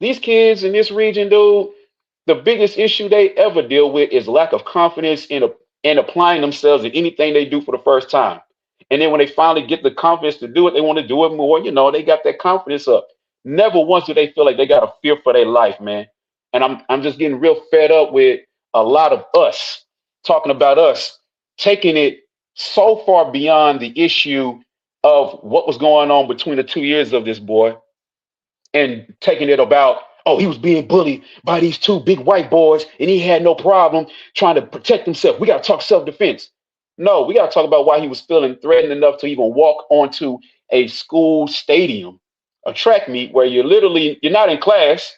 these kids in this region, dude, the biggest issue they ever deal with is lack of confidence in applying themselves in anything they do for the first time. And then when they finally get the confidence to do it, they want to do it more. They got that confidence up. Never once do they feel like they got a fear for their life, man. And I'm just getting real fed up with a lot of us talking about us taking it so far beyond the issue of what was going on between the 2 years of this boy and taking it about, oh, he was being bullied by these two big white boys and he had no problem trying to protect himself. We got to talk self-defense. No, we got to talk about why he was feeling threatened enough to even walk onto a school stadium, a track meet where you're not in class,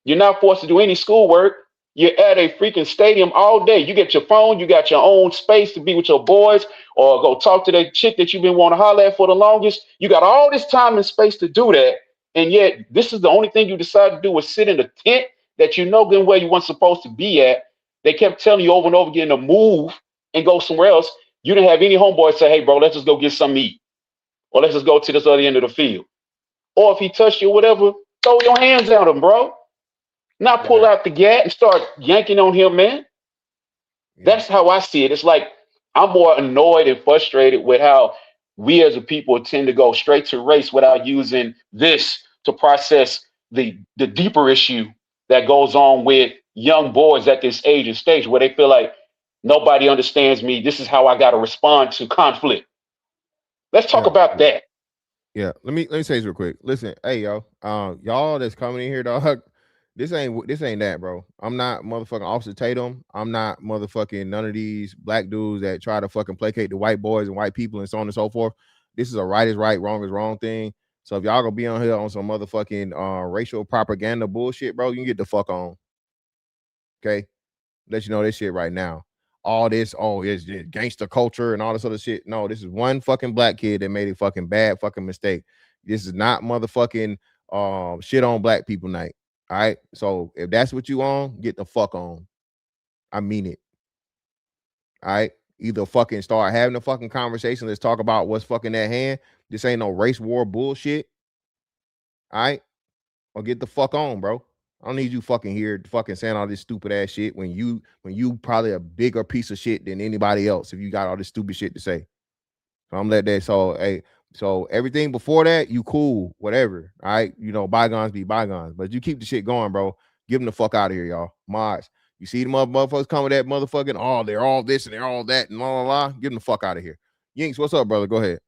you're not forced to do any schoolwork. You're at a freaking stadium all day. You get your phone, you got your own space to be with your boys or go talk to that chick that you've been wanting to holler at for the longest. You got all this time and space to do that. And yet, this is the only thing you decided to do was sit in a tent that you know good where you weren't supposed to be at. They kept telling you over and over again to move and go somewhere else. You didn't have any homeboys say, hey, bro, let's just go get something to eat. Or let's just go to this other end of the field. Or if he touched you or whatever, throw your hands at him, bro. Not pull out the gat and start yanking on him, man. That's how I see it. It's like I'm more annoyed and frustrated with how we as a people tend to go straight to race without using this to process the deeper issue that goes on with young boys at this age and stage where they feel like nobody understands me. This is how I got to respond to conflict. Let's talk about that. Yeah, let me say this real quick. Listen, hey y'all, y'all that's coming in here, dog. This ain't that, bro. I'm not motherfucking Officer Tatum. I'm not motherfucking none of these black dudes that try to fucking placate the white boys and white people and so on and so forth. This is a right is right, wrong is wrong thing. So if y'all gonna be on here on some motherfucking racial propaganda bullshit, bro, you can get the fuck on. Okay, let you know this shit right now. All this, it's gangster culture and all this other shit. No, this is one fucking black kid that made a fucking bad fucking mistake. This is not motherfucking shit on black people night. All right. So if that's what you on, get the fuck on. I mean it. All right. Either fucking start having a fucking conversation. Let's talk about what's fucking at hand. This ain't no race war bullshit. All right. Or get the fuck on, bro. I don't need you fucking here fucking saying all this stupid ass shit when you probably a bigger piece of shit than anybody else if you got all this stupid shit to say. So I'm letting that. So hey, so everything before that, you cool, whatever. All right, bygones be bygones. But you keep the shit going, bro. Give them the fuck out of here, y'all. Mods, you see the motherfuckers coming with that motherfucking, they're all this and they're all that and blah, blah, blah. Give them the fuck out of here. Yinks, what's up, brother? Go ahead.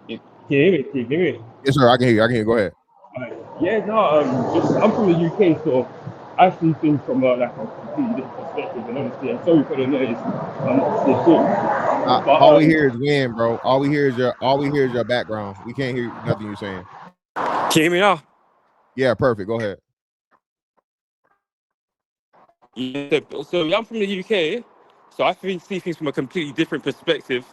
Can you hear me? Can you hear me? Yes, sir. I can hear you. Go ahead. Yeah, no, I'm from the UK, so I see things from like a completely different perspective. And obviously, I'm sorry for the noise. I'm not all we hear is wind, bro. All we hear is your background. We can't hear nothing you're saying. Can you hear me now? Yeah, perfect. Go ahead. Yeah, so I'm from the UK, so I see things from a completely different perspective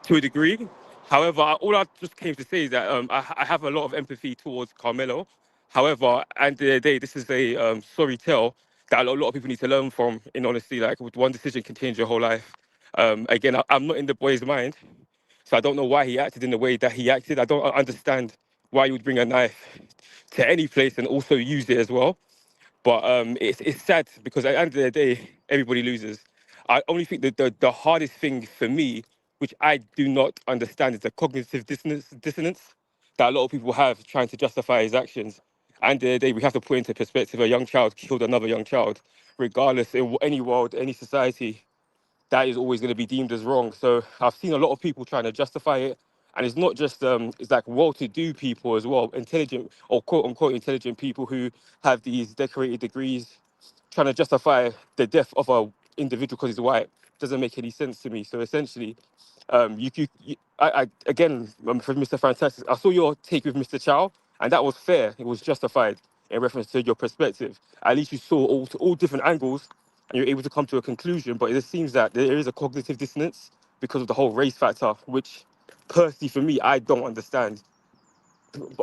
to a degree. However, all I just came to say is that I have a lot of empathy towards Karmelo. However, at the end of the day, this is a sorry tale that a lot of people need to learn from. In honesty, like one decision can change your whole life. Again, I'm not in the boy's mind, so I don't know why he acted in the way that he acted. I don't understand why you would bring a knife to any place and also use it as well. But it's sad because at the end of the day, everybody loses. I only think that the hardest thing for me, which I do not understand, is the cognitive dissonance that a lot of people have trying to justify his actions. And the day we have to put into perspective, a young child killed another young child, regardless in any world, any society, that is always going to be deemed as wrong. So I've seen a lot of people trying to justify it. And it's not just, it's like well-to-do people as well, intelligent or quote-unquote intelligent people who have these decorated degrees trying to justify the death of a individual because he's white. Doesn't make any sense to me. So essentially, again, for Mr. Fantastic, I saw your take with Mr. Chow, and that was fair. It was justified in reference to your perspective. At least you saw all different angles, and you're able to come to a conclusion. But it seems that there is a cognitive dissonance because of the whole race factor, which personally for me, I don't understand.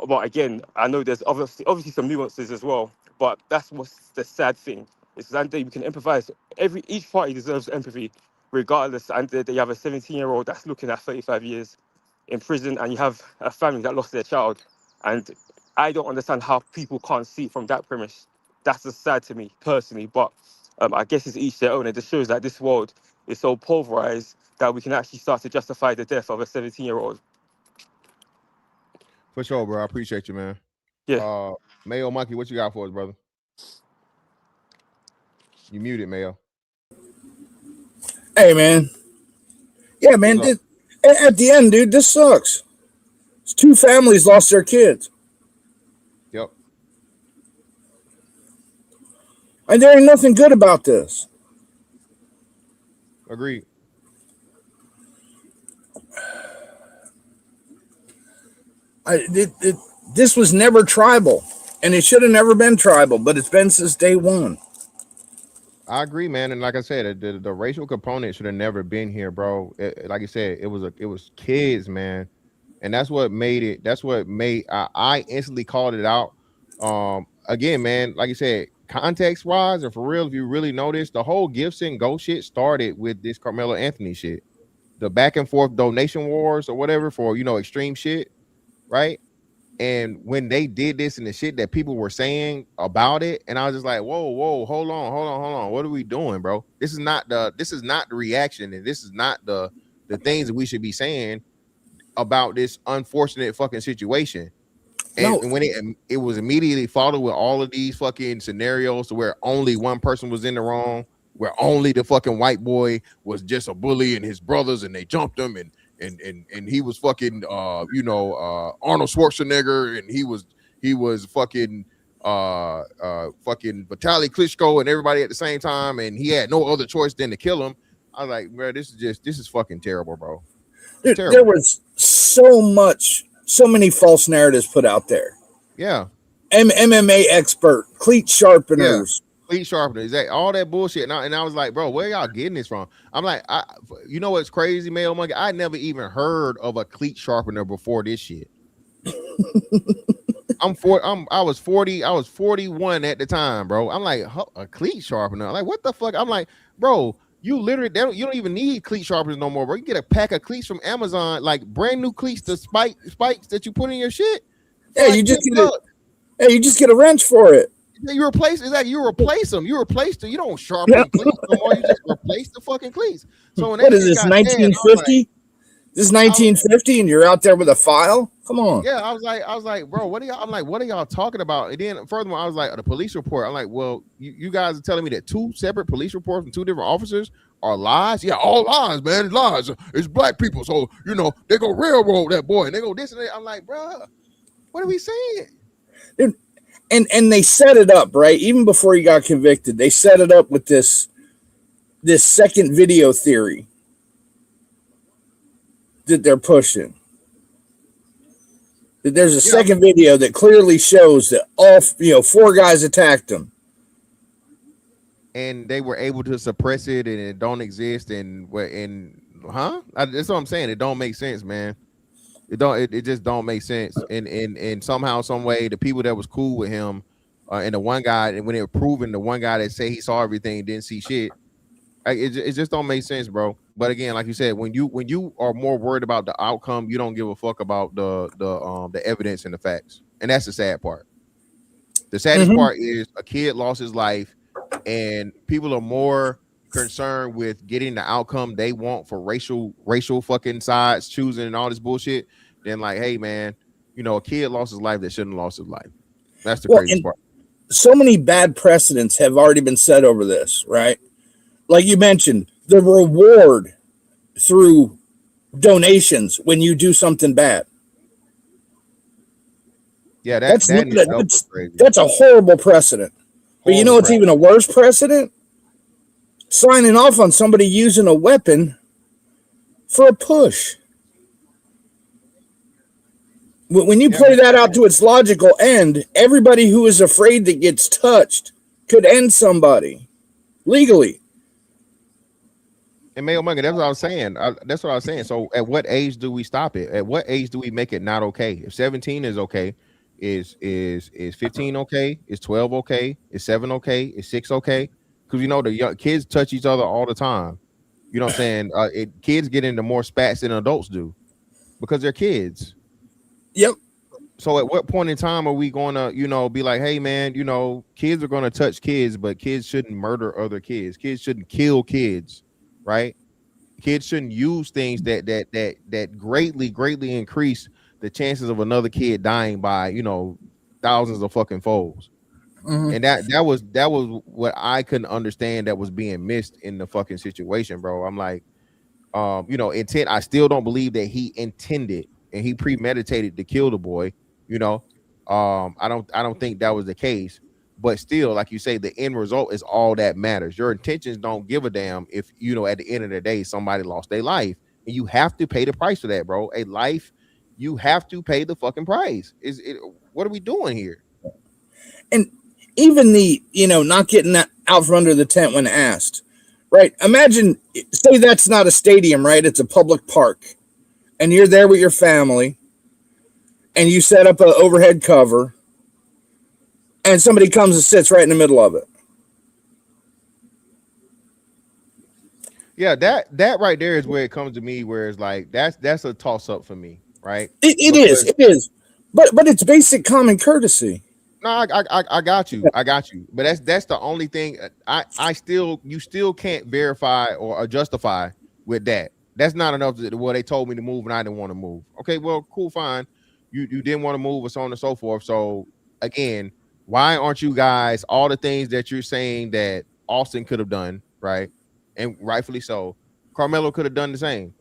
But again, I know there's obviously some nuances as well. But that's what's the sad thing. Is that we can empathize. Each party deserves empathy, regardless. And you have a 17-year-old that's looking at 35 years in prison, and you have a family that lost their child. And I don't understand how people can't see it from that premise. That's just sad to me personally. But I guess it's each their own. It just shows that this world is so pulverized that we can actually start to justify the death of a 17-year-old. For sure, bro. I appreciate you, man. Yeah. Mayo Monkey, what you got for us, brother? You muted, Mayo. Hey, man. Yeah, man. At the end, dude, this sucks. Two families lost their kids. Yep. And there ain't nothing good about this. Agreed. This was never tribal, and it should have never been tribal, but it's been since day one. I agree, man. And like I said, the racial component should have never been here, bro. Like I said, it was kids, man. And that's what made it. That's what made I instantly called it out. Again, man, like you said, context wise, and for real, if you really notice, the whole gifts and go shit started with this Karmelo Anthony shit, the back and forth donation wars or whatever for extreme shit, right? And when they did this and the shit that people were saying about it, and I was just like, whoa, hold on. What are we doing, bro? This is not the reaction, and this is not the things that we should be saying about this unfortunate fucking situation. And when it was immediately followed with all of these fucking scenarios to where only one person was in the wrong, where only the fucking white boy was just a bully and his brothers and they jumped him and he was fucking Arnold Schwarzenegger and he was fucking fucking Vitaly Klitschko and everybody at the same time, and he had no other choice than to kill him. I was like, bro, this is fucking terrible, bro. Dude, there was so many false narratives put out there. Yeah. MMA expert, cleat sharpeners. Yeah. Cleat sharpeners, exactly. All that bullshit. And I was like, bro, where y'all getting this from? I'm like, you know what's crazy, Mayo Monkey? I never even heard of a cleat sharpener before this shit. I was 41 at the time, bro. I'm like, a cleat sharpener. I'm like, what the fuck? I'm like, bro, you literally you don't even need cleat sharpeners no more, bro. You get a pack of cleats from Amazon, like brand new cleats, the spikes that you put in your shit. Yeah, like, you just get a wrench for it. You replace them. You replace them. You don't sharpen cleats no more. You just replace the fucking cleats. So what is this, 1950? This is 1950, and you're out there with a file? Come on. Yeah, I was like, bro, what are y'all talking about? And then furthermore, I was like, the police report. I'm like, well, you guys are telling me that two separate police reports from two different officers are lies? Yeah, all lies, man. It's lies. It's black people. So, they go railroad that boy and they go this and that. I'm like, bro, what are we saying? Dude, and they set it up, right? Even before he got convicted, they set it up with this second video theory that they're pushing. That there's a second video that clearly shows that all 4 guys attacked him, and they were able to suppress it, and it don't exist. That's what I'm saying. It don't make sense, man. It just don't make sense. And somehow, some way, the people that was cool with him, and the one guy, and when they were proving the one guy that say he saw everything didn't see shit, it just don't make sense, bro. But again, like you said, when you are more worried about the outcome, you don't give a fuck about the evidence and the facts, and that's the sad part. The saddest part is a kid lost his life, and people are more concerned with getting the outcome they want for racial fucking sides choosing and all this bullshit than like, hey man, a kid lost his life that shouldn't have lost his life. That's the craziest part. So many bad precedents have already been set over this, right? Like you mentioned, the reward through donations when you do something bad. Yeah, that's a horrible precedent. But you know what's even a worse precedent? Signing off on somebody using a weapon for a push. When you play that out to its logical end, everybody who is afraid that gets touched could end somebody legally. And Mayo Monkey, that's what I was saying. So at what age do we stop it? At what age do we make it not okay? If 17 is okay, is 15 okay? Is 12 okay? Is 7 okay? Is 6 okay? Because the young kids touch each other all the time. You know what I'm saying? Kids get into more spats than adults do because they're kids. Yep. So at what point in time are we going to, be like, hey man, kids are going to touch kids, but kids shouldn't murder other kids. Kids shouldn't kill kids, right? Kids shouldn't use things that greatly increase the chances of another kid dying by, thousands of fucking folds. And that was what I couldn't understand that was being missed in the fucking situation, bro. I'm like, you know, intent. I still don't believe that he intended and he premeditated to kill the boy. You know, I don't think that was the case. But still, like you say, the end result is all that matters. Your intentions don't give a damn if, you know, at the end of the day, somebody lost their life, and you have to pay the price for that, bro. A life, you have to pay the fucking price. What are we doing here? And even the, you know, not getting that out from under the tent when asked, right? Imagine, say that's not a stadium, right? It's a public park, and you're there with your family, and you set up an overhead cover, and somebody comes and sits right in the middle of it. Yeah, that right there is where it comes to me, where it's like that's a toss up for me, right? It is, but it's basic common courtesy. No, I got you, but that's the only thing. You still can't verify or justify with that. That's not enough. Well, they told me to move and I didn't want to move. Okay, well, cool, fine. You didn't want to move, and so on and so forth. So again, why aren't you guys all the things that you're saying that Austin could have done, right? And rightfully so. Karmelo could have done the same.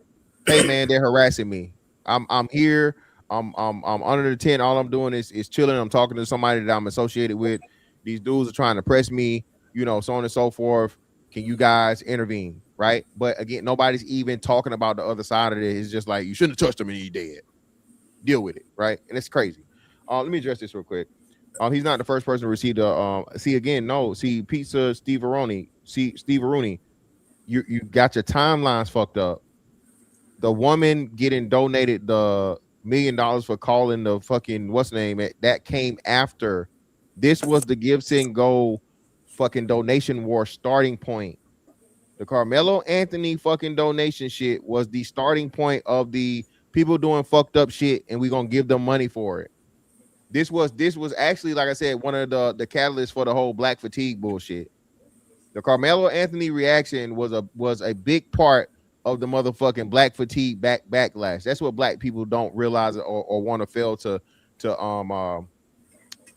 Hey man, they're harassing me. I'm here. I'm under the tent. All I'm doing is chilling. I'm talking to somebody that I'm associated with. These dudes are trying to press me, you know, so on and so forth. Can you guys intervene? Right. But again, nobody's even talking about the other side of it. It's just like, you shouldn't have touched him and he's dead. Deal with it. Right. And it's crazy. Let me address this real quick. He's not the first person to receive the Pizza Steve Aroni. Steve Aroni, you got your timelines fucked up. The woman getting donated the $1 million for calling the fucking what's the name, that came after. This was the Give Send Go fucking donation war starting point. The Karmelo Anthony fucking donation shit was the starting point of the people doing fucked up shit, and we're gonna give them money for it. This was actually, like I said, one of the catalysts for the whole black fatigue bullshit. The Karmelo Anthony reaction was a big part of the motherfucking black fatigue backlash. That's what black people don't realize or want to fail to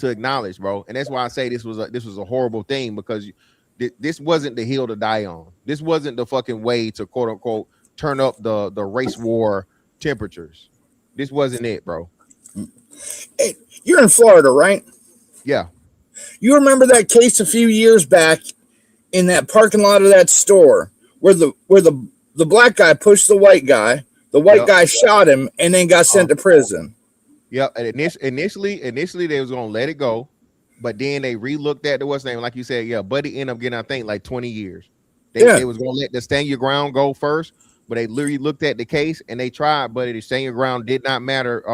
acknowledge, bro. And that's why I say this was a horrible thing, because this wasn't the hill to die on. This wasn't the fucking way to quote unquote turn up the race war temperatures. This wasn't it, bro. Hey, you're in Florida, right? Yeah. You remember that case a few years back in that parking lot of that store where the black guy pushed the white guy, the white guy shot him, and then got sent to prison. Yep. And initially they was gonna let it go, but then they relooked at the what's name, like you said. Yeah, Buddy ended up getting, I think, like 20 years. They was gonna let the stand your ground go first, but they literally looked at the case and they tried, but the stand your ground did not matter.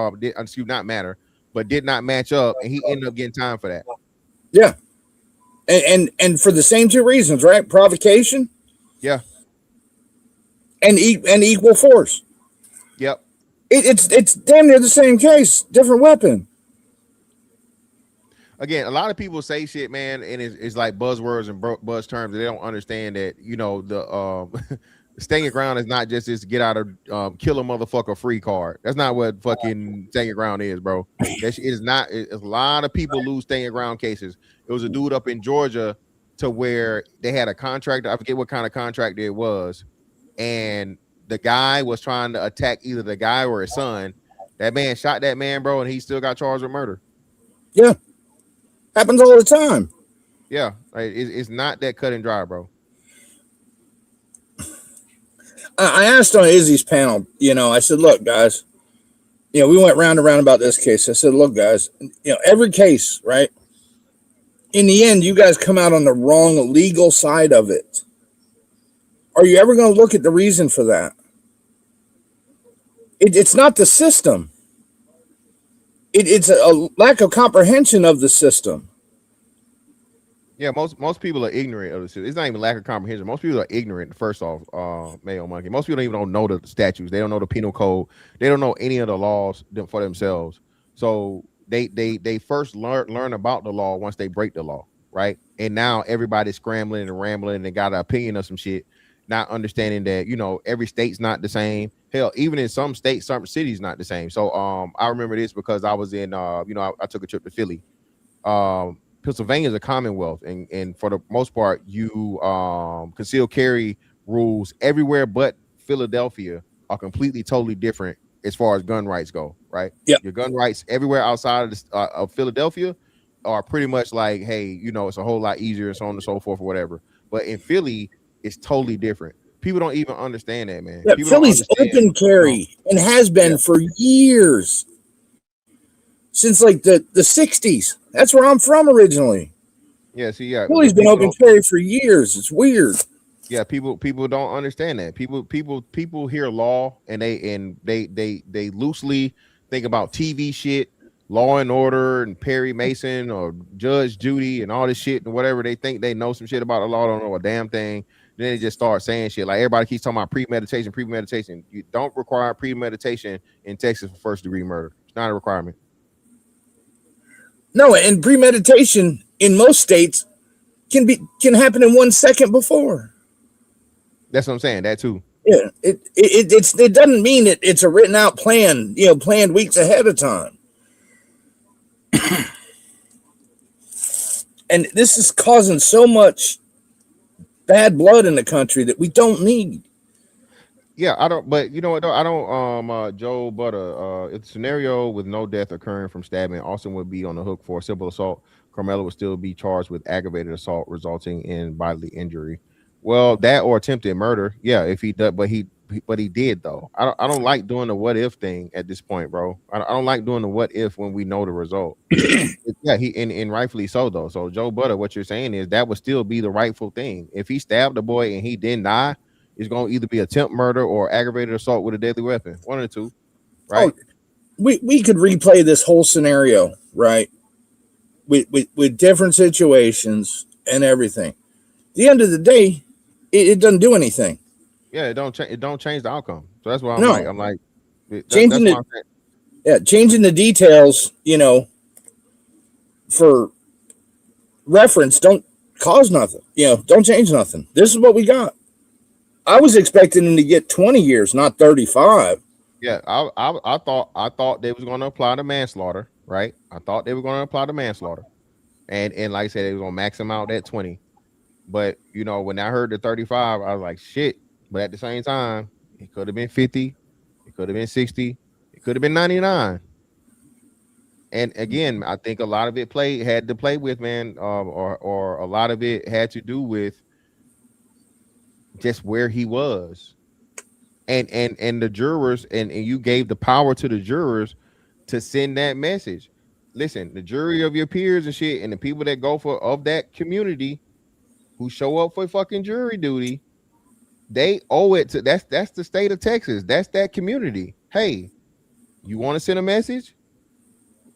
Did not match up, and he ended up getting time for that. Yeah. And for the same two reasons, right? Provocation. Yeah. And equal force. Yep. It's damn near the same case, different weapon. Again, a lot of people say shit, man, and it's like buzzwords and buzz terms. They don't understand that, you know, the stand your ground is not just this get out of kill a motherfucker free card. That's not what fucking stand your ground is, bro. That shit is not. A lot of people lose stand your ground cases. It was a dude up in Georgia to where they had a contract. I forget what kind of contract it was, and the guy was trying to attack either the guy or his son. That man shot that man, bro, and he still got charged with murder. Yeah, happens all the time. Yeah, it's not that cut and dry, bro. I asked on Izzy's panel, you know, I said, look, guys, you know, we went round and round about this case. I said, look, guys, you know, every case, right? In the end, you guys come out on the wrong legal side of it. Are you ever going to look at the reason for that? It's not the system. It's a lack of comprehension of the system. Yeah, most people are ignorant of this. It's not even lack of comprehension. Most people are ignorant. First off, Mayo Monkey. Most people don't know the statutes. They don't know the penal code. They don't know any of the laws for themselves. So they first learn about the law once they break the law, right? And now everybody's scrambling and rambling and got an opinion of some shit, not understanding that, you know, every state's not the same. Hell, even in some states, some cities not the same. So I remember this because I was in I took a trip to Philly. Pennsylvania is a commonwealth, and for the most part, you concealed carry rules everywhere but Philadelphia are completely totally different as far as gun rights go, right? Yep. Your gun rights everywhere outside of Philadelphia are pretty much like, hey, you know, it's a whole lot easier and so on and so forth or whatever. But in Philly, it's totally different. People don't even understand that, man. Yeah, People Philly's open carry and has been for years. Since like the 60s. That's where I'm from originally. Yeah, see, yeah. Philly's been open carry for years. It's weird. Yeah, people don't understand that. People hear law and they loosely think about TV shit, Law and Order and Perry Mason or Judge Judy and all this shit and whatever. They think they know some shit about the law, don't know a damn thing. Then they just start saying shit. Like everybody keeps talking about premeditation. You don't require premeditation in Texas for first-degree murder. It's not a requirement. No, and premeditation in most states can happen in 1 second before. That's what I'm saying. That too. Yeah, it doesn't mean it's a written out plan, you know, planned weeks ahead of time. And this is causing so much bad blood in the country that we don't need. Yeah, I don't. But you know what? Though? I don't. Joe Butter. It's a scenario with no death occurring from stabbing. Austin would be on the hook for simple assault. Karmelo would still be charged with aggravated assault resulting in bodily injury. Well, that or attempted murder. Yeah, if he does, but he did though. I don't like doing the what if thing at this point, bro. I don't like doing the what if when we know the result. Yeah, and rightfully so though. So Joe Butter, what you're saying is that would still be the rightful thing. If he stabbed the boy and he didn't die, it's going to either be attempt murder or aggravated assault with a deadly weapon. One of the two, right? Oh, we could replay this whole scenario, right? With different situations and everything. At the end of the day, it doesn't do anything. Yeah, it don't change the outcome. So that's why I'm like changing the details, you know, for reference don't cause nothing. You know, don't change nothing. This is what we got. I was expecting him to get 20 years, not 35. Yeah, I thought they was going to apply the manslaughter, right? I thought they were going to apply the manslaughter, and like I said, they was going to max him out at 20. But you know, when I heard the 35, I was like, shit. But at the same time, it could have been 50, it could have been 60, it could have been 99. And again, I think a lot of it had to play with, man, or a lot of it had to do with just where he was. And the jurors, and you gave the power to the jurors to send that message. Listen, the jury of your peers and shit, and the people that go for of that community who show up for fucking jury duty, they owe it to that's the state of Texas. That's that community. Hey, you want to send a message?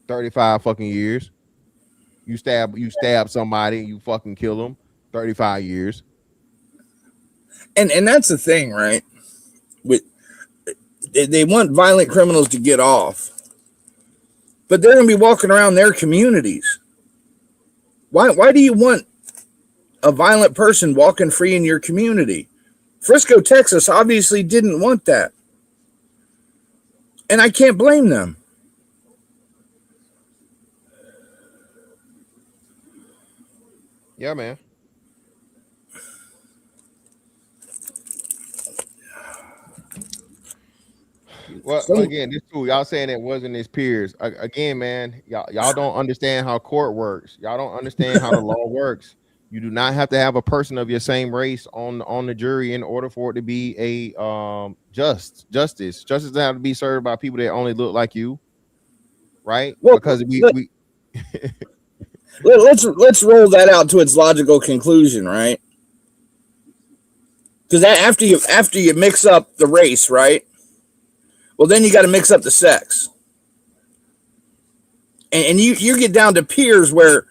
35 fucking years. You stab somebody, you fucking kill them. 35 years. And that's the thing, right? They want violent criminals to get off, but they're going to be walking around their communities. Why do you want a violent person walking free in your community? Frisco, Texas obviously didn't want that. And I can't blame them. Yeah, man. Well, again, this too, y'all saying it wasn't his peers. Again, man, y'all don't understand how court works. Y'all don't understand how the law works. You do not have to have a person of your same race on the jury in order for it to be a justice. Justice doesn't have to be served by people that only look like you, right? Well, because let's roll that out to its logical conclusion, right? Because after you mix up the race, right? Well, then you got to mix up the sex, and you get down to peers where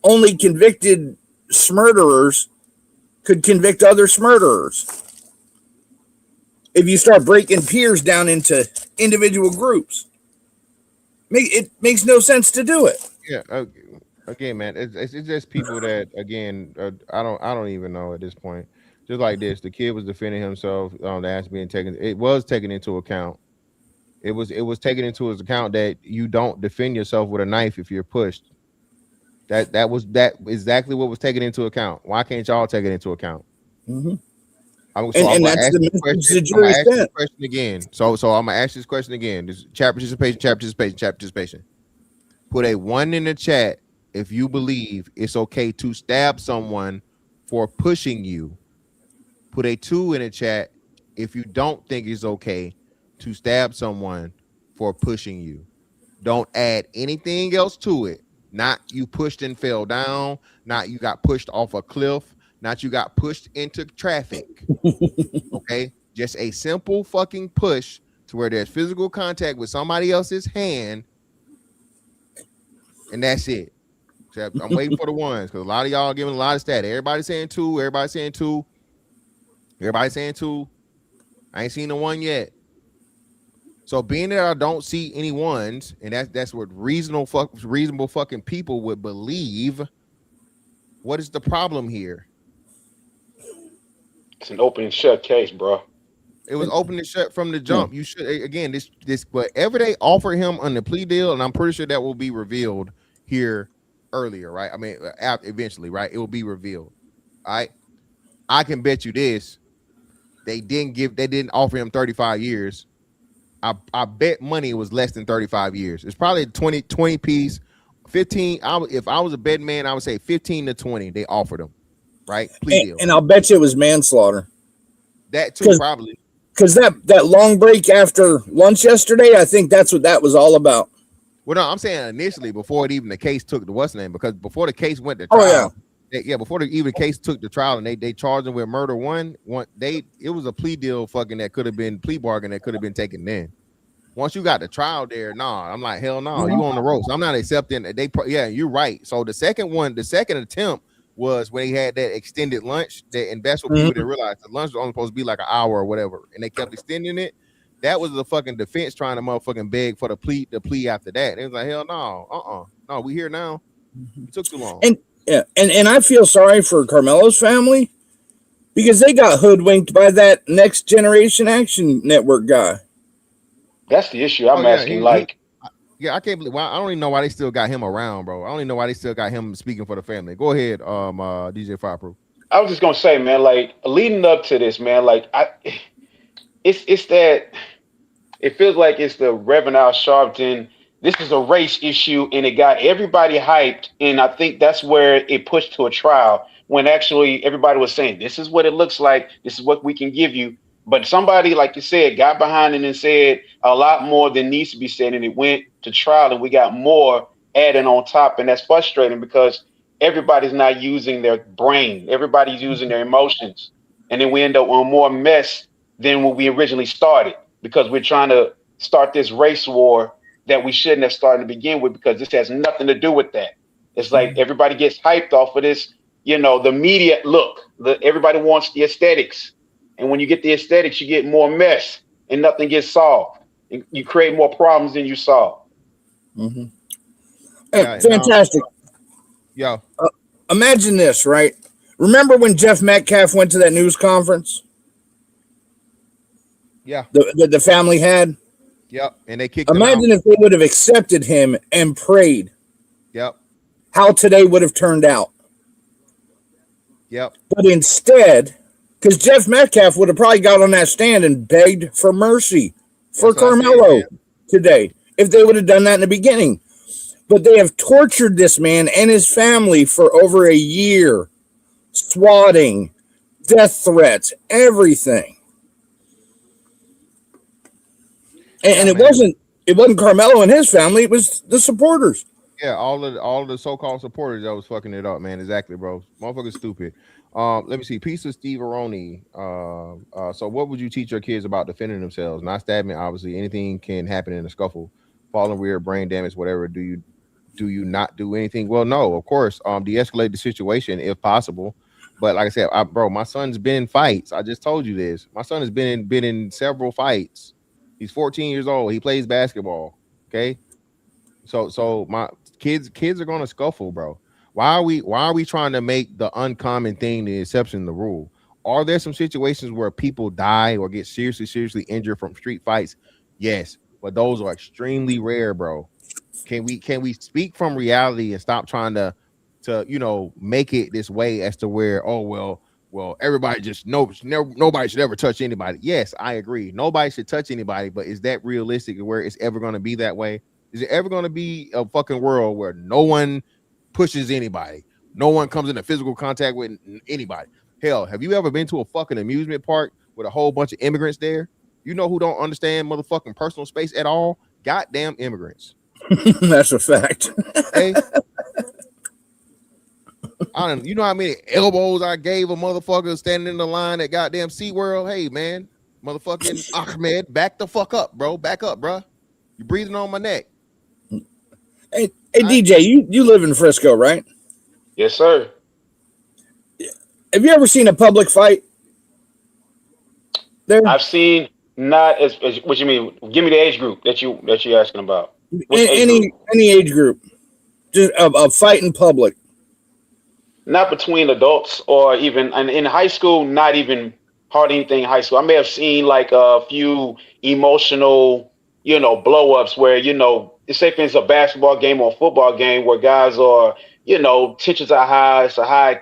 only convicted smurderers could convict other smurderers. If you start breaking peers down into individual groups, it makes no sense to do it. Yeah. Again, man, it's just people that again I don't even know at this point. Just like this, the kid was defending himself. That's being taken. It was taken into account. It was taken into his account that you don't defend yourself with a knife if you're pushed. That was exactly what was taken into account. Why can't y'all take it into account? Mm-hmm. I'm gonna ask this question again. So I'm gonna ask this question again. This chat participation. Put a 1 in the chat if you believe it's okay to stab someone for pushing you. Put a 2 in the chat if you don't think it's okay to stab someone for pushing you. Don't add anything else to it. Not you pushed and fell down. Not you got pushed off a cliff. Not you got pushed into traffic. Okay? Just a simple fucking push to where there's physical contact with somebody else's hand. And that's it. I'm waiting for the ones because a lot of y'all giving a lot of stat. Everybody saying 2. Everybody saying 2. Everybody saying 2. I ain't seen the 1 yet. So being that I don't see any ones, and that's what reasonable fucking people would believe. What is the problem here? It's an open and shut case, bro. It was open and shut from the jump. You should again this whatever they offer him on the plea deal, and I'm pretty sure that will be revealed here earlier, right? I mean, eventually, right? It will be revealed. All right. I can bet you this. They didn't offer him 35 years. I bet money it was less than 35 years. It's probably 20 piece, 15. If I was a betting man, I would say 15 to 20. They offered him, right? Plea deal. And I'll bet you it was manslaughter. That too, probably. Because that long break after lunch yesterday, I think that's what that was all about. Well, no, I'm saying initially before the case took the what's name, because before the case went to trial. Oh yeah. Before the case took the trial and they charged him with murder one. It was a plea deal that could have been plea bargain that could have been taken then. Once you got the trial there, I'm like, hell no, you on the ropes. I'm not accepting that. You're right. So the second attempt was when they had that extended lunch, and that's what people didn't realize. The lunch was only supposed to be like an hour or whatever, and they kept extending it. That was the fucking defense trying to motherfucking beg for the plea after that. And it was like, hell no, no, we here now. It took too long. And I feel sorry for Karmelo's family because they got hoodwinked by that Next Generation Action Network guy. That's the issue. I'm asking, I can't believe. I don't even know why they still got him around, bro. I don't even know why they still got him speaking for the family. Go ahead, DJ Fireproof. I was just gonna say, man, like leading up to this, man, like it's that it feels like it's the Reverend Al Sharpton. This is a race issue, and it got everybody hyped, and I think that's where it pushed to a trial when actually everybody was saying, "This is what it looks like. This is what we can give you." But somebody, like you said, got behind it and said a lot more than needs to be said, and it went to trial, and we got more adding on top, and that's frustrating because everybody's not using their brain. Everybody's using their emotions, and then we end up on more mess than when we originally started because we're trying to start this race war that we shouldn't have started to begin with because this has nothing to do with that. It's like everybody gets hyped off of this, the media look. Everybody wants the aesthetics. And when you get the aesthetics, you get more mess and nothing gets solved. You create more problems than you solve. Mm-hmm. Hey, fantastic. Imagine this, right? Remember when Jeff Metcalf went to that news conference? Yeah. The family had? Yep. And they kicked him out. Imagine if they would have accepted him and prayed. Yep. How today would have turned out. Yep. But instead, because Jeff Metcalf would have probably got on that stand and begged for mercy for Karmelo today if they would have done that in the beginning. But they have tortured this man and his family for over a year, swatting, death threats, everything. And it wasn't Karmelo and his family; it was the supporters. Yeah, all the so-called supporters that was fucking it up, man. Exactly, bro. Motherfucker's stupid. Let me see. Piece of Steve Aroni. So what would you teach your kids about defending themselves? Not stabbing, obviously. Anything can happen in a scuffle. Falling rear, brain damage, whatever. Do you not do anything? Well, no, of course. De-escalate the situation if possible. But like I said, bro, my son's been in fights. I just told you this. My son has been in several fights. He's 14 years old. He plays basketball. Okay. So my kids are gonna scuffle, bro. Why are we trying to make the uncommon thing the exception the rule? Are there some situations where people die or get seriously injured from street fights? Yes, but those are extremely rare, bro. Can we speak from reality and stop trying to to make it this way as to where, well, everybody just knows nobody should ever touch anybody. Yes, I agree. Nobody should touch anybody, but is that realistic where it's ever going to be that way? Is it ever going to be a fucking world where no one pushes anybody? No one comes into physical contact with anybody? Hell, have you ever been to a fucking amusement park with a whole bunch of immigrants there? You know who don't understand motherfucking personal space at all? Goddamn immigrants. That's a fact. Hey. You know how many elbows I gave a motherfucker standing in the line at goddamn SeaWorld? Hey, man, motherfucking Ahmed, back the fuck up, bro. Back up, bro. You breathing on my neck. Hey, DJ, you live in Frisco, right? Yes, sir. Have you ever seen a public fight there? I've seen not as what you mean. Give me the age group that you're asking about. Any age group, just a fight in public. Not between adults or even in high school. Not even hardly anything in high school. I may have seen like a few emotional, blow ups where say if it's a basketball game or a football game where guys are, tensions are high. It's a high,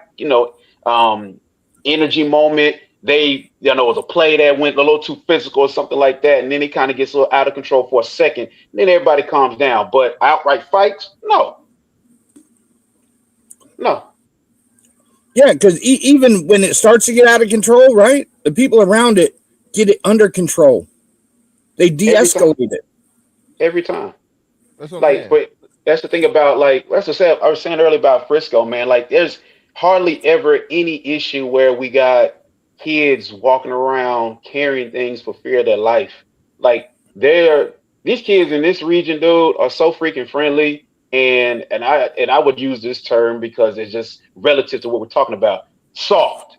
energy moment. They, it was a play that went a little too physical or something like that. And then it kind of gets a little out of control for a second. And then everybody calms down. But outright fights, no. Yeah, because even when it starts to get out of control, right? The people around it get it under control. They de-escalate it. Every time. That's what but that's the thing about I was saying earlier about Frisco, man. Like there's hardly ever any issue where we got kids walking around carrying things for fear of their life. Like these kids in this region, dude, are so freaking friendly. And I would use this term because it's just relative to what we're talking about. Soft.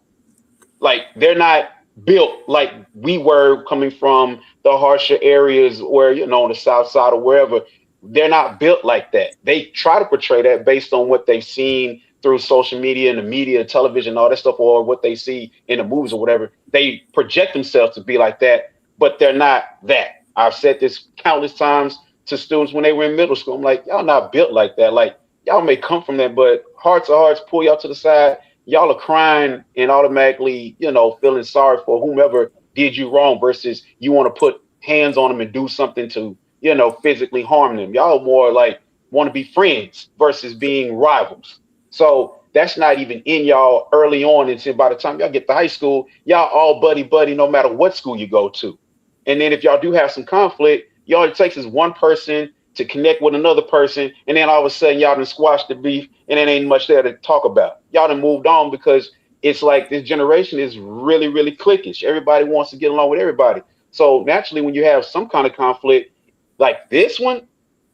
Like they're not built like we were coming from the harsher areas where, on the south side or wherever. They're not built like that. They try to portray that based on what they've seen through social media and the media, television, all that stuff, or what they see in the movies or whatever. They project themselves to be like that, but they're not that. I've said this countless times to students when they were in middle school. I'm like, y'all not built like that. Like y'all may come from that, but hearts of hearts pull y'all to the side. Y'all are crying and automatically, feeling sorry for whomever did you wrong versus you want to put hands on them and do something to, physically harm them. Y'all more like want to be friends versus being rivals. So that's not even in y'all early on until by the time y'all get to high school, y'all all buddy no matter what school you go to. And then if y'all do have some conflict, all it takes is one person to connect with another person, and then all of a sudden y'all done squashed the beef, and it ain't much there to talk about. Y'all done moved on because it's like this generation is really, really cliquish. Everybody wants to get along with everybody. So naturally, when you have some kind of conflict like this one,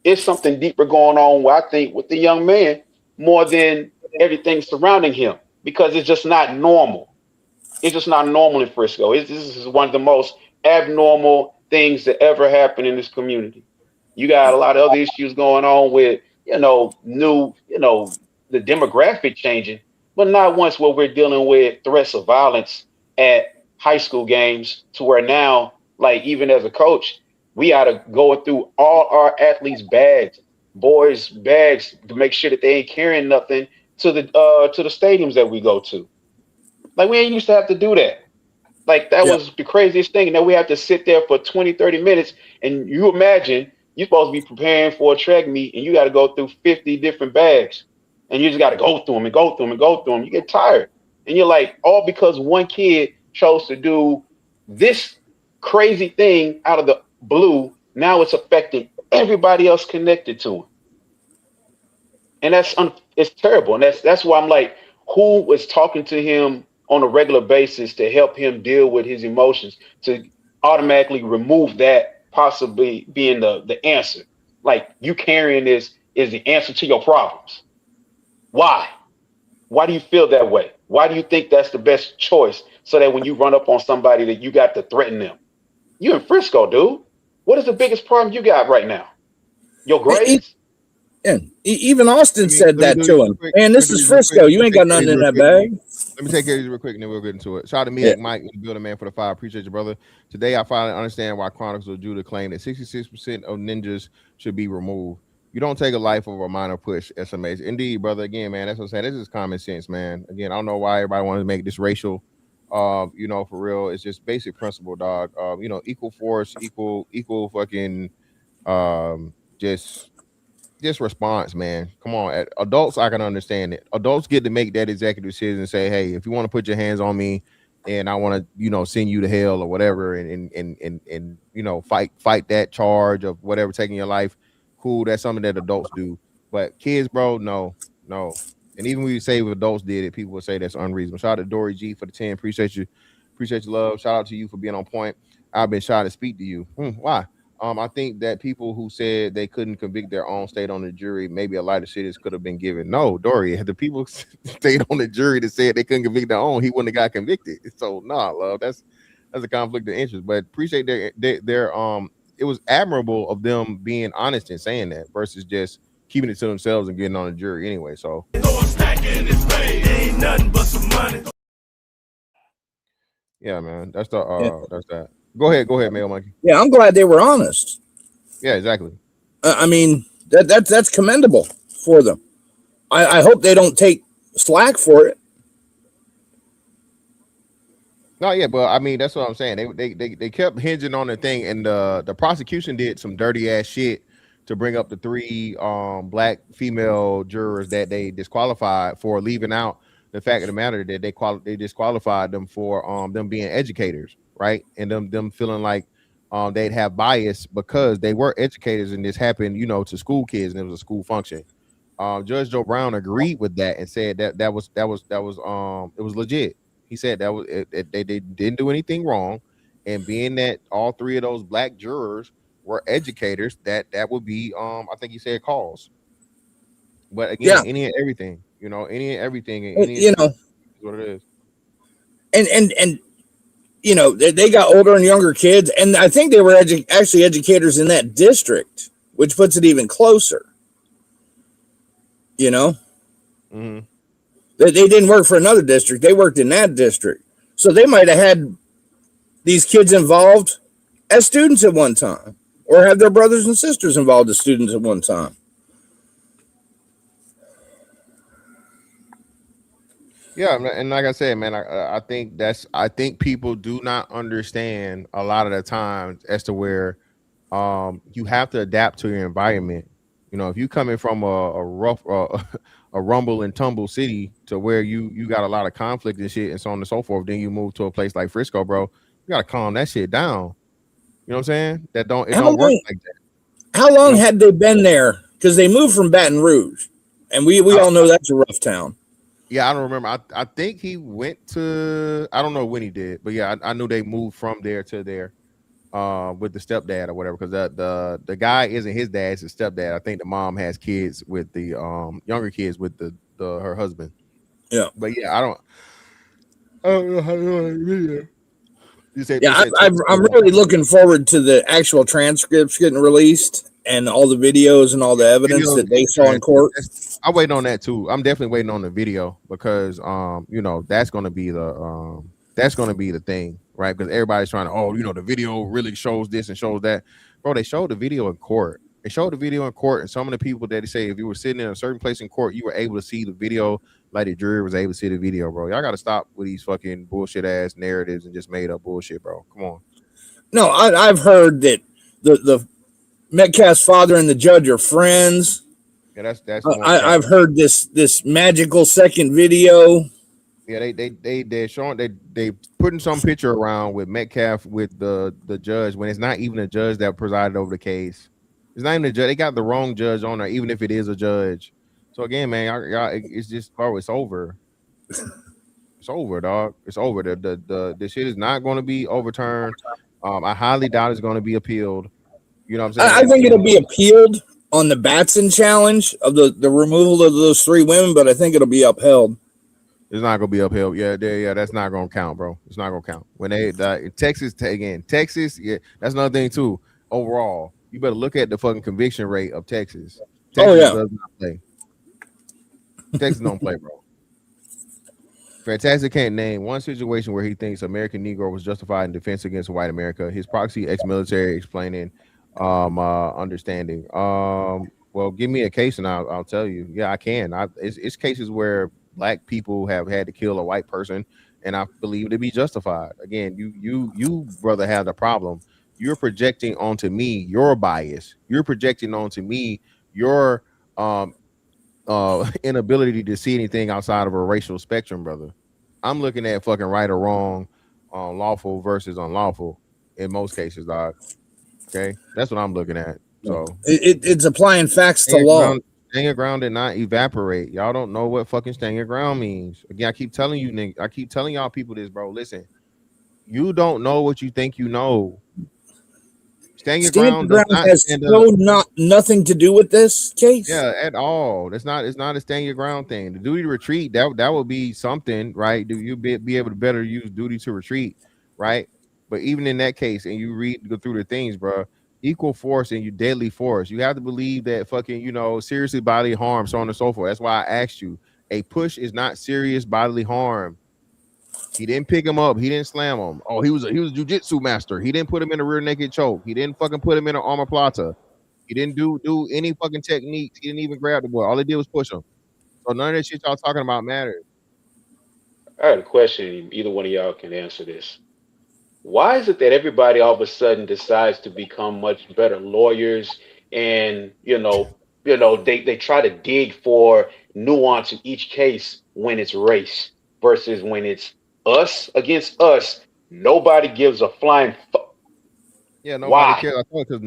it's something deeper going on, I think, with the young man more than everything surrounding him, because it's just not normal. It's just not normal in Frisco. This is one of the most abnormal things that ever happen in this community. You got a lot of other issues going on with, the demographic changing, but not once where we're dealing with threats of violence at high school games to where now, like even as a coach, we got to go through all our athletes' bags, boys' bags to make sure that they ain't carrying nothing to the stadiums that we go to. Like we ain't used to have to do that. Like that was the craziest thing. Now we have to sit there for 20, 30 minutes. And you imagine you're supposed to be preparing for a track meet and you got to go through 50 different bags. And you just got to go through them and go through them and go through them. You get tired. And you're like, all because one kid chose to do this crazy thing out of the blue. Now it's affecting everybody else connected to him. And it's terrible. And that's why I'm like, who was talking to him on a regular basis to help him deal with his emotions, to automatically remove that possibly being the answer? Like you carrying this is the answer to your problems. Why? Why do you feel that way? Why do you think that's the best choice? So that when you run up on somebody that you got to threaten them. You in Frisco, dude. What is the biggest problem you got right now? Your grades? Even Austin said that to him. Man, this is Frisco. You ain't got nothing in that bag. Let me take care of these real quick and then we'll get into it. Shout out to me, Mike, in the building, man, for the 5. Appreciate you, brother. Today, I finally understand why Chronicles of Judah claim that 66% of ninjas should be removed. You don't take a life over a minor push. That's amazing. Indeed, brother. Again, man, that's what I'm saying. This is common sense, man. Again, I don't know why everybody wants to make this racial. You know, for real, it's just basic principle, dog. You know, equal force, equal fucking just response, man. Come on, adults, I can understand it. Adults get to make that executive decision and say, hey, if you want to put your hands on me and I want to, you know, send you to hell or whatever, and you know, fight that charge of whatever taking your life. Cool, that's something that adults do. But kids, bro, no. And even when you say if adults did it, people would say that's unreasonable. Shout out to Dory G for the 10. Appreciate your love. Shout out to you for being on point. I've been shy to speak to you. Why? I think that people who said they couldn't convict their own stayed on the jury. Maybe a lighter sentence could have been given. No, Dory, the people stayed on the jury that said they couldn't convict their own, he wouldn't have got convicted. So nah, love, that's a conflict of interest. But appreciate their it was admirable of them being honest and saying that versus just keeping it to themselves and getting on the jury anyway. So ain't nothing but some money. Yeah, man, that's that. Go ahead, Mail Monkey. Yeah, I'm glad they were honest. Yeah, exactly. I mean, that's commendable for them. I hope they don't take slack for it. No, yeah, but I mean, that's what I'm saying. They kept hinging on the thing, and the prosecution did some dirty ass shit to bring up the 3 black female jurors that they disqualified for leaving out the fact of the matter that they disqualified them for them being educators, right? And them feeling like they'd have bias because they were educators and this happened, you know, to school kids and it was a school function. Judge Joe Brown agreed with that and said that was it was legit. He said that was they didn't do anything wrong, and being that all 3 of those black jurors were educators, that would be I think he said cause. But again, any and everything, you know, any and everything, you know, is what it is. And you know, they got older and younger kids, and I think they were actually educators in that district, which puts it even closer. You know, they didn't work for another district; they worked in that district, so they might have had these kids involved as students at one time, or have their brothers and sisters involved as students at one time. Yeah, and like I said, man, I think people do not understand a lot of the times as to where you have to adapt to your environment. You know, if you coming from a rough a rumble and tumble city to where you got a lot of conflict and shit and so on and so forth, then you move to a place like Frisco, bro, you gotta calm that shit down. You know what I'm saying? It don't work like that. How long had they been there? Because they moved from Baton Rouge, and we all know that's a rough town. Yeah, I don't remember. I think he went to, I don't know when he did, but yeah, I knew they moved from there to there with the stepdad or whatever, because the guy isn't his dad, it's his stepdad. I think the mom has kids with the younger kids with her husband. Yeah. But yeah, I don't know how to do it video. I'm really looking forward to the actual transcripts getting released and all the videos and all the evidence that they saw in court. I'm waiting on that too. I'm definitely waiting on the video because you know, that's gonna be the thing, right? Because everybody's trying to, the video really shows this and shows that. Bro, they showed the video in court. They showed the video in court, and some of the people that they say if you were sitting in a certain place in court, you were able to see the video like the jury was able to see the video, bro. Y'all got to stop with these fucking bullshit ass narratives and just made up bullshit, bro. Come on. No, I've heard that the Metcalf's father and the judge are friends. Yeah, that's. I've heard this magical second video. Yeah, they're showing they putting some picture around with Metcalf with the judge when it's not even a judge that presided over the case. It's not even a judge. They got the wrong judge on there, even if it is a judge. So again, man, y'all, it's just, bro, it's over. It's over, dog. It's over. The shit is not going to be overturned. I highly doubt it's going to be appealed. You know what I'm saying? I think it'll be appealed on the Batson challenge of the removal of those 3 women, but I think it'll be upheld. It's not gonna be upheld. Yeah, that's not gonna count, bro. It's not gonna count. When Texas, yeah, that's another thing too. Overall, you better look at the fucking conviction rate of Texas. Texas does not play. Texas don't play, bro. Fantastic can't name one situation where he thinks American Negro was justified in defense against white America. His proxy ex-military explaining understanding. Well, give me a case and I'll tell you. Yeah, I can. It's cases where black people have had to kill a white person, and I believe it to be justified. Again, you brother have the problem. You're projecting onto me your bias. You're projecting onto me your inability to see anything outside of a racial spectrum, brother. I'm looking at fucking right or wrong, lawful versus unlawful in most cases, dog. Okay, that's what I'm looking at. So It's applying facts to law. Stand your ground did not evaporate. Y'all don't know what fucking stand your ground means. Again, I keep telling you, nigga, I keep telling y'all people this, bro. Listen, you don't know what you think you know. Stand your ground has nothing to do with this case. Yeah, at all. It's not a stand your ground thing. The duty to retreat, that would be something, right? Do you be able to better use duty to retreat, right? But even in that case, and you go through the things, bro, equal force and you deadly force. You have to believe that fucking, seriously bodily harm, so on and so forth. That's why I asked you. A push is not serious bodily harm. He didn't pick him up. He didn't slam him. Oh, he was a jiu-jitsu master. He didn't put him in a rear naked choke. He didn't fucking put him in an armor plata. He didn't do any fucking techniques. He didn't even grab the boy. All he did was push him. So none of that shit y'all talking about matters. I had a question. Either one of y'all can answer this. Why is it that everybody all of a sudden decides to become much better lawyers, and they try to dig for nuance in each case when it's race versus when it's us against us? Nobody gives a flying fuck. Yeah, nobody cares. Because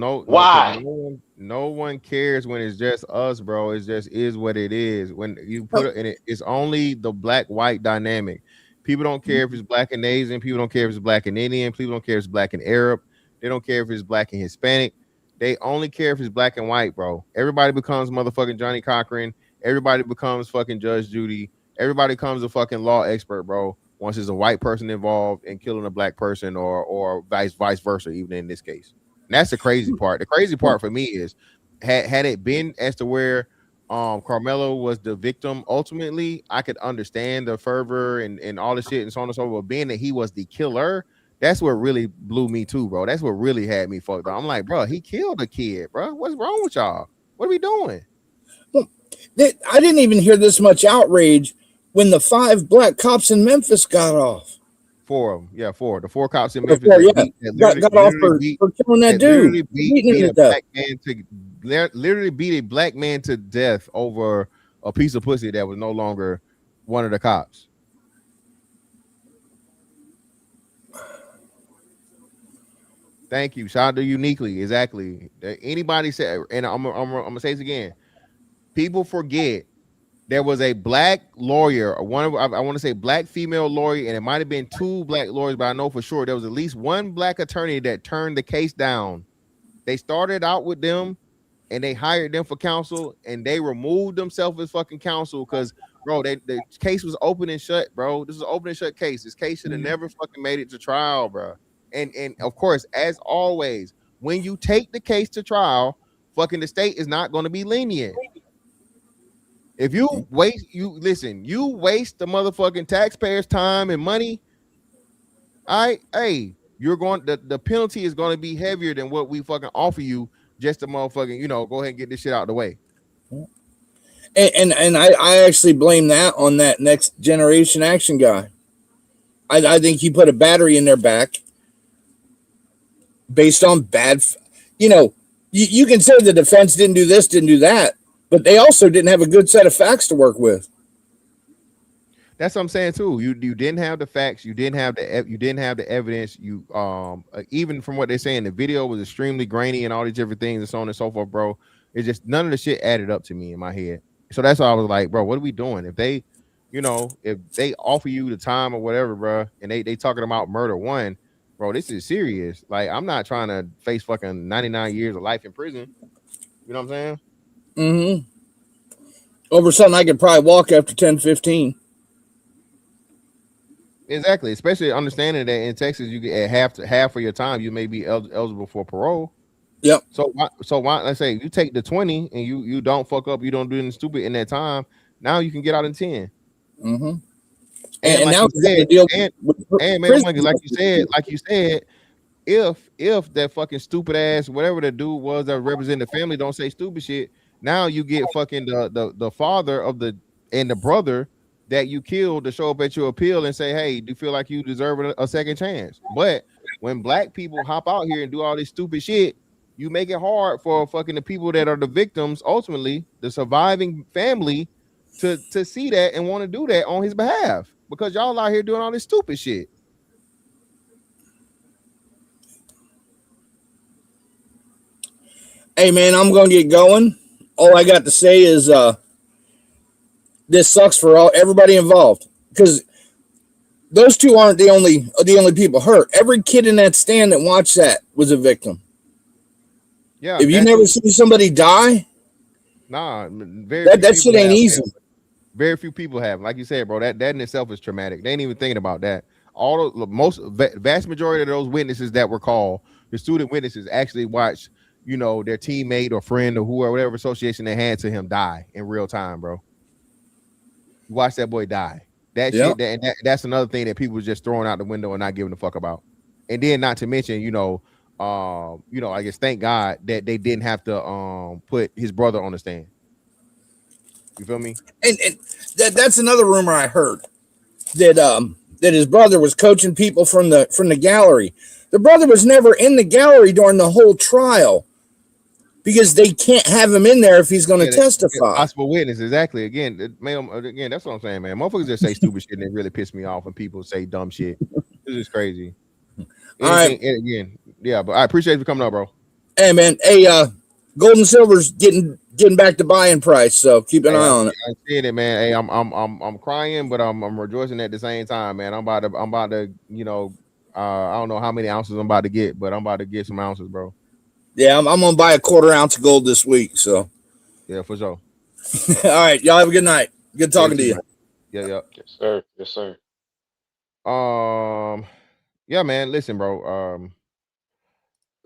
no one cares when it's just us, bro. It just is what it is. When you put it in it, it's only the black-white dynamic. People don't care if it's black and Asian. People don't care if it's black and Indian. People don't care if it's black and Arab. They don't care if it's black and Hispanic. They only care if it's black and white, bro. Everybody becomes motherfucking Johnny Cochran. Everybody becomes fucking Judge Judy. Everybody becomes a fucking law expert, bro. Once there's a white person involved in killing a black person, or vice versa, even in this case. And that's the crazy part. The crazy part for me is had it been as to where Karmelo was the victim ultimately, I could understand the fervor and all the shit and so on and so forth. Being that he was the killer, that's what really blew me too, bro. That's what really had me fucked up. I'm like, bro, he killed a kid, bro. What's wrong with y'all? What are we doing? I didn't even hear this much outrage when the 5 black cops in Memphis got off. 4 of them. Yeah, 4. The 4 cops in Memphis got off for killing that dude. Literally beat a black man to death over a piece of pussy that was no longer one of the cops. Thank you. Shout out to Uniquely. Exactly. Anybody said, and I'm gonna say this again. People forget there was a black lawyer, I want to say black female lawyer, and it might have been 2 black lawyers, but I know for sure there was at least 1 black attorney that turned the case down. They started out with them and they hired them for counsel, and they removed themselves as fucking counsel because, bro, the case was open and shut, bro. This is an open and shut case. This case should have never fucking made it to trial, bro. And of course, as always, when you take the case to trial, fucking the state is not going to be lenient. If you waste the motherfucking taxpayers' time and money, you're going, the penalty is going to be heavier than what we fucking offer you just to motherfucking, go ahead and get this shit out of the way. And I actually blame that on that Next Generation Action guy. I think he put a battery in their back based on bad, you can say the defense didn't do this, didn't do that, but they also didn't have a good set of facts to work with. That's what I'm saying too. You didn't have the facts. You didn't have the evidence. You even from what they're saying, the video was extremely grainy and all these different things and so on and so forth, bro. It's just none of the shit added up to me in my head. So that's why I was like, bro, what are we doing? If they, if they offer you the time or whatever, bro, and they talking about murder-1, bro, this is serious. Like, I'm not trying to face fucking 99 years of life in prison. You know what I'm saying? Mm-hmm. Over something I could probably walk after 10, 15. Exactly. Especially understanding that in Texas, you get half of your time, you may be eligible for parole. Yep. So why, let's say you take the 20 and you don't fuck up, you don't do anything stupid in that time. Now you can get out in 10. Mm-hmm. And like now you said, and man, like you said, if that fucking stupid ass, whatever the dude was that represented the family, don't say stupid shit, Now you get fucking the father of the and the brother that you killed to show up at your appeal and say, hey, do you feel like you deserve a second chance? But when black people hop out here and do all this stupid shit, you make it hard for fucking the people that are the victims, ultimately the surviving family, to see that and want to do that on his behalf, because y'all out here doing all this stupid shit. Hey man, I'm gonna get going. All I got to say is this sucks for everybody involved, because those two aren't the only people hurt. Every kid in that stand that watched that was a victim. Yeah. If you never see somebody die, nah, that shit ain't easy. Very few people have. Like you said, bro, that in itself is traumatic. They ain't even thinking about that. Vast majority of those witnesses that were called, the student witnesses, actually watched, you know, their teammate or friend or whoever, whatever association they had to him, die in real time, bro. You watch that boy die. Shit, that's another thing that people just throwing out the window and not giving a fuck about. And then not to mention, I guess thank God that they didn't have to put his brother on the stand. You feel me? And that's another rumor I heard, that his brother was coaching people from the gallery. The brother was never in the gallery during the whole trial, because they can't have him in there if he's going to testify. Possible witness, exactly. Again, that's what I'm saying, man. Motherfuckers just say stupid shit and it really piss me off when people say dumb shit. This is crazy. All right. Again, yeah, but I appreciate you coming up, bro. Hey, man. Hey, gold and silver's getting back to buying price, so keep an eye on it. I'm seeing it, man. Hey, I'm crying, but I'm rejoicing at the same time, man. I'm about to, I don't know how many ounces I'm about to get, but I'm about to get some ounces, bro. Yeah, I'm gonna buy a 1/4 ounce of gold this week. So yeah, for sure. All right, y'all have a good night. Good talking to you. Yeah. Yes, sir. Yes, sir. Yeah, man. Listen, bro.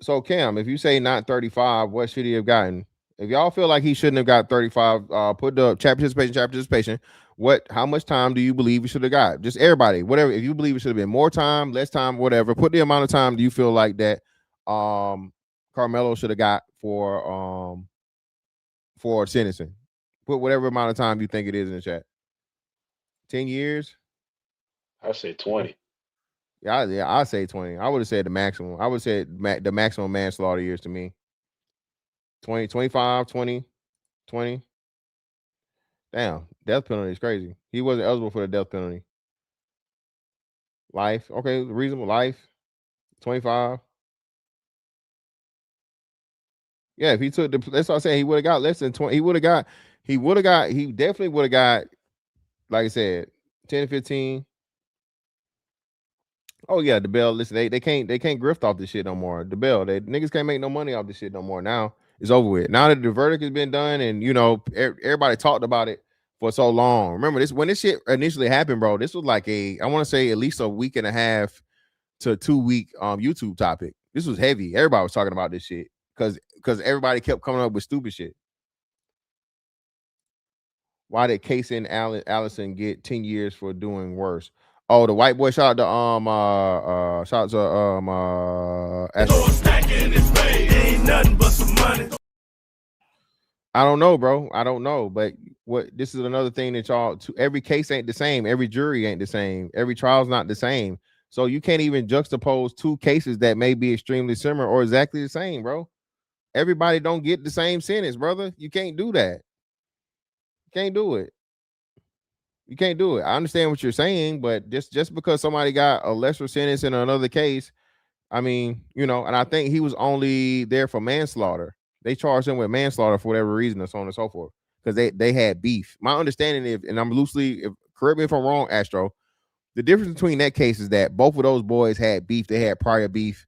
So Cam, if you say not 35, what should he have gotten? If y'all feel like he shouldn't have got 35, put the chat participation. How much time do you believe he should have got? Just everybody, whatever. If you believe it should have been more time, less time, whatever, put the amount of time do you feel like that Karmelo should have got for sentencing. Put whatever amount of time you think it is in the chat. 10 years? I say 20. Yeah, I say 20. I would have said the maximum. I would say the maximum manslaughter years to me. 20, 25, 20, 20. Damn, death penalty is crazy. He wasn't eligible for the death penalty. Life, okay, reasonable life. 25. Yeah, if he took that's what I'm saying. He would have got less than 20. He definitely would have got, like I said, 10 to 15. Oh yeah, the Bell. Listen, they can't grift off this shit no more. The Bell, niggas can't make no money off this shit no more. Now it's over with. Now that the verdict has been done, and everybody talked about it for so long. Remember this when this shit initially happened, bro. This was like I want to say at least a week and a half to 2 week YouTube topic. This was heavy. Everybody was talking about this shit because everybody kept coming up with stupid shit. Why did Casey and Allison get 10 years for doing worse? Oh, the white boy shout out to Ain't nothing but some money. I don't know, bro. I don't know, but this is another thing that every case ain't the same. Every jury ain't the same. Every trial's not the same. So you can't even juxtapose two cases that may be extremely similar or exactly the same, bro. Everybody don't get the same sentence, brother. You can't do that. You can't do it. You can't do it. I understand what you're saying, but just because somebody got a lesser sentence in another case, I mean, and I think he was only there for manslaughter. They charged him with manslaughter for whatever reason, and so on and so forth, because they had beef. My understanding is, and I'm correct me if I'm wrong, Astro, the difference between that case is that both of those boys had beef. They had prior beef,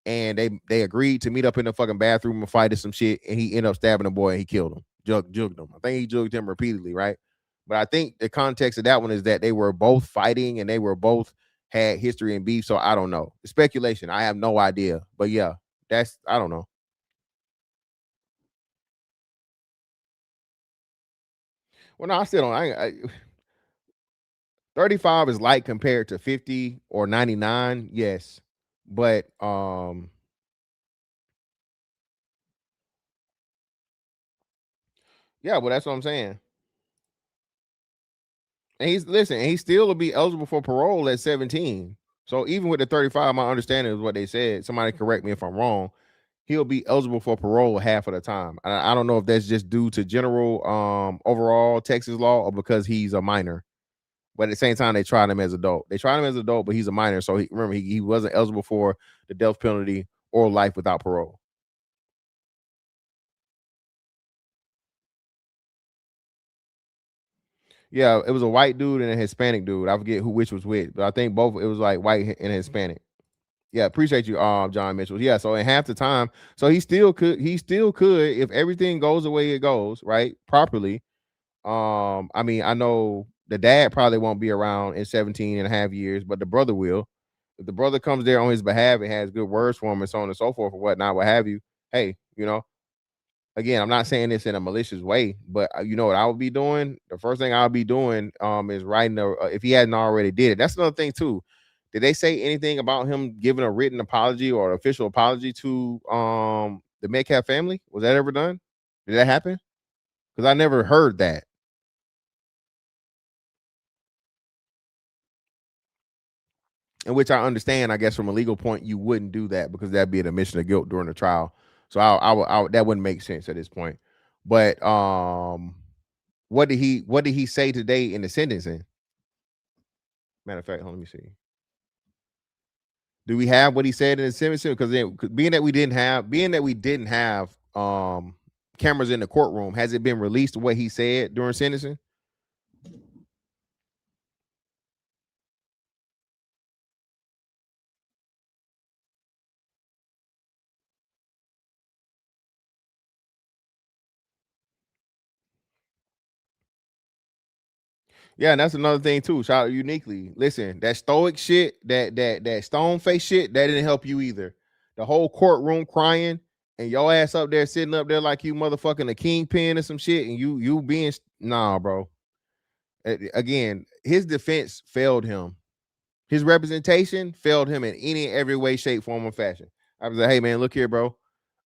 and they agreed to meet up in the fucking bathroom and fight some shit, and he ended up stabbing the boy and he killed him, jugged him. I think he jugged him repeatedly, right? But I think the context of that one is that they were both fighting and they were both had history and beef. So I don't know. It's speculation. I have no idea. But yeah, I don't know. Well, no, I still don't. 35 is light compared to 50 or 99. Yes. But Yeah, well, that's what I'm saying. And he still will be eligible for parole at 17. So even with the 35, my understanding is what they said. Somebody correct me if I'm wrong. He'll be eligible for parole half of the time. I don't know if that's just due to general overall Texas law or because he's a minor. But at the same time, they tried him as adult. They tried him as adult, but he's a minor. So remember, he wasn't eligible for the death penalty or life without parole. Yeah, it was a white dude and a Hispanic dude. I forget which was which, but I think both. It was like white and Hispanic. Yeah, appreciate you, John Mitchell. Yeah, so in half the time, so he still could, if everything goes the way it goes, right, properly. I mean, I know the dad probably won't be around in 17 and a half years, but the brother will. If the brother comes there on his behalf and has good words for him and so on and so forth or whatnot, what have you, hey, again, I'm not saying this in a malicious way, but you know what I would be doing? The first thing I'll be doing is writing if he hadn't already did it. That's another thing too. Did they say anything about him giving a written apology or an official apology to the Metcalf family? Was that ever done? Did that happen? Because I never heard that. In which I understand, I guess from a legal point, you wouldn't do that because that'd be an admission of guilt during the trial. So I that wouldn't make sense at this point. But what did he say today in the sentencing? Matter of fact, let me see. Do we have what he said in the sentencing? Because being that we didn't have cameras in the courtroom, has it been released what he said during sentencing? Yeah, and that's another thing too. Shout out uniquely. Listen, that stoic shit, that stone face shit, that didn't help you either. The whole courtroom crying and your ass up there sitting up there like you motherfucking a kingpin or some shit, and you being nah, bro. Again, his defense failed him. His representation failed him in any every way, shape, form, or fashion. I was like, hey man, look here, bro.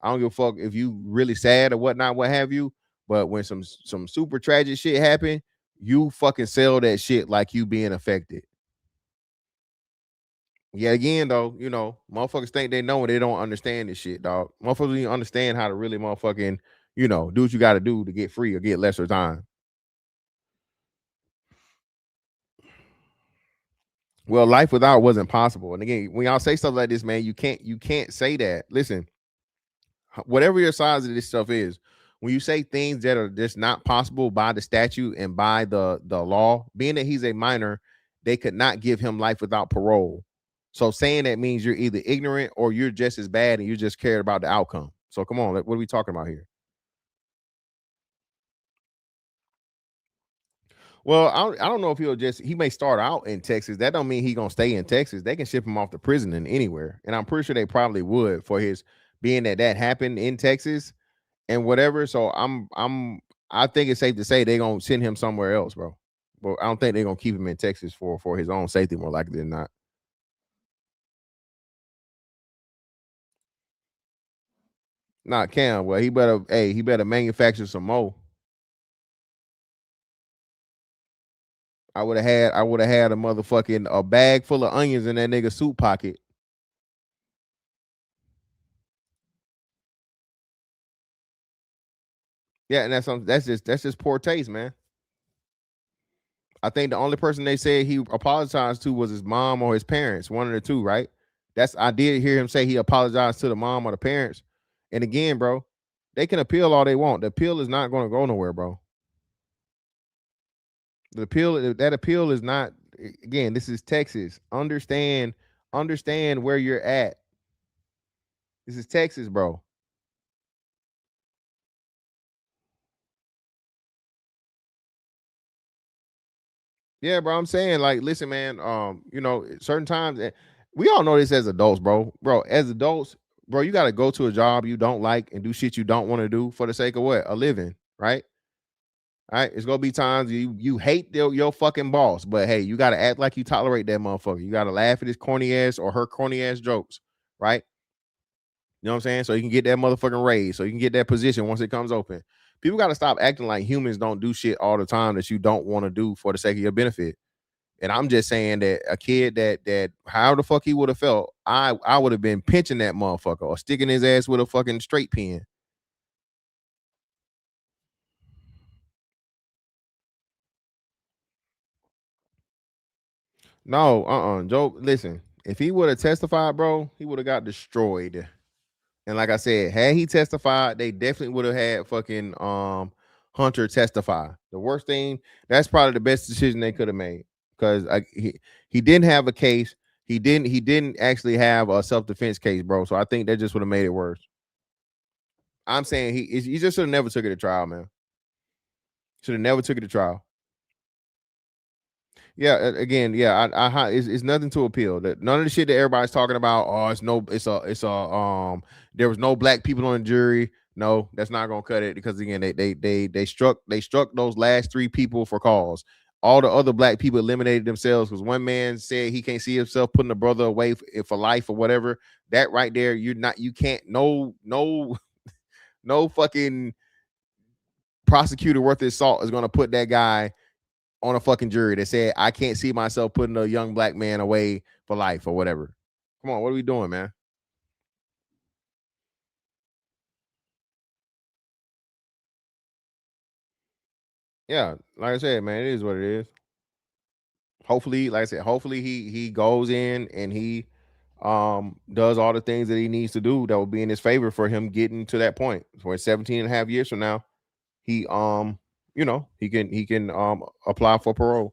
I don't give a fuck if you really sad or whatnot, what have you. But when some super tragic shit happen, you fucking sell that shit like you being affected. Yeah, again, though, motherfuckers think they know and they don't understand this shit, dog. Motherfuckers don't understand how to really motherfucking, do what you got to do to get free or get lesser time. Well, life without wasn't possible. And again, when y'all say stuff like this, man, you can't say that. Listen, whatever your size of this stuff is, when you say things that are just not possible by the statute and by the law, being that he's a minor, they could not give him life without parole. So saying that means you're either ignorant or you're just as bad and you just cared about the outcome. So come on, what are we talking about here? Well, I don't know if he may start out in Texas. That don't mean he's gonna stay in Texas. They can ship him off to prison in anywhere. And I'm pretty sure they probably would for his being that happened in Texas and whatever. So I think it's safe to say they're gonna send him somewhere else, bro. But I don't think they're gonna keep him in Texas for his own safety, more likely than not. Not Cam. Well, he better manufacture some more. I would have had a motherfucking a bag full of onions in that nigga suit pocket. Yeah, and that's just poor taste, man. I think the only person they said he apologized to was his mom or his parents, one of the two, right? I did hear him say he apologized to the mom or the parents. And again, bro, they can appeal all they want. The appeal is not going to go nowhere, bro. That appeal is not. Again, this is Texas. Understand where you're at. This is Texas, bro. Yeah, bro. I'm saying, like, listen, man. Certain times we all know this as adults, bro. Bro, as adults, bro, you got to go to a job you don't like and do shit you don't want to do for the sake of what? A living, right? All right. It's gonna be times you hate your fucking boss, but hey, you gotta act like you tolerate that motherfucker. You gotta laugh at his corny ass or her corny ass jokes, right? You know what I'm saying? So you can get that motherfucking raise, so you can get that position once it comes open. People got to stop acting like humans don't do shit all the time that you don't want to do for the sake of your benefit. And I'm just saying that a kid that how the fuck he would have felt, I would have been pinching that motherfucker or sticking his ass with a fucking straight pin. No, Joe, listen, if he would have testified, bro, he would have got destroyed. And like I said, had he testified, they definitely would have had fucking Hunter testify. The worst thing, that's probably the best decision they could have made, because he didn't have a case. He didn't actually have a self-defense case, bro. So I think that just would have made it worse. I'm saying he just should have never took it to trial, man. Should have never took it to trial. Yeah, again, yeah, it's nothing to appeal. That none of the shit that everybody's talking about. Oh, there was no black people on the jury. No, that's not gonna cut it, because again, they struck those last 3 people for cause. All the other black people eliminated themselves because one man said he can't see himself putting a brother away for life or whatever. That right there, you can't no fucking prosecutor worth his salt is gonna put that guy on a fucking jury that said, I can't see myself putting a young black man away for life or whatever. Come on, what are we doing, man? Yeah, like I said, man, it is what it is. Hopefully, like I said, hopefully he goes in and he does all the things that he needs to do that will be in his favor for him getting to that point. For 17 and a half years from now, he he can apply for parole.